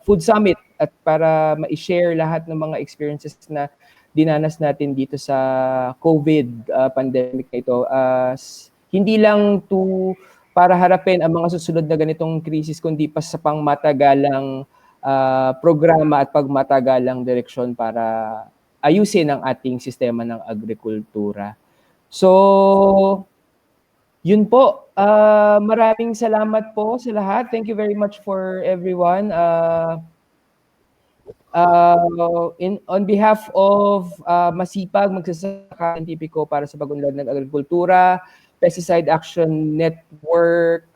food summit at para ma-share lahat ng mga experiences na dinanas natin dito sa COVID pandemic na ito. Hindi lang para harapin ang mga susunod na ganitong krisis, kundi pa sa pangmatagalang programa at pagmatagalang direksyon para ayusin ang ating sistema ng agrikultura. So, yun po. Maraming salamat po sa lahat. Thank you very much for everyone. On behalf of Masipag, Magsasaka Scientifico para sa Pag-unlad ng Agrikultura, Pesticide Action Network,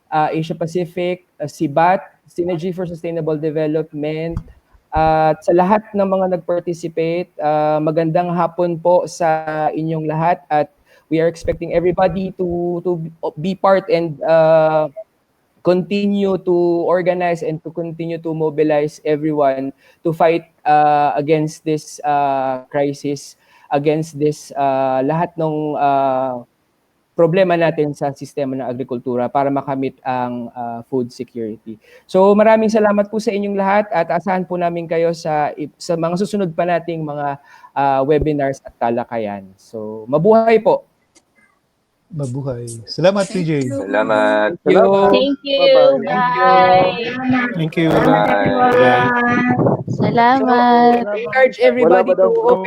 Asia Pacific, SIBAT, Synergy for Sustainable Development, at sa lahat ng mga nag-participate, magandang hapon po sa inyong lahat at We are expecting everybody to be part and continue to organize and to continue to mobilize everyone to fight against this crisis, against this lahat ng problema natin sa sistema ng agrikultura para makamit ang food security. So maraming salamat po sa inyong lahat at asahan po namin kayo sa mga susunod pa nating mga webinars at talakayan. So mabuhay po. Mabuhay. Salamat, PJ. Salamat. Thank you. Thank you. Bye-bye. Bye. Thank you. Salamat, everyone. Salamat. Encourage Wala everybody ba to daw open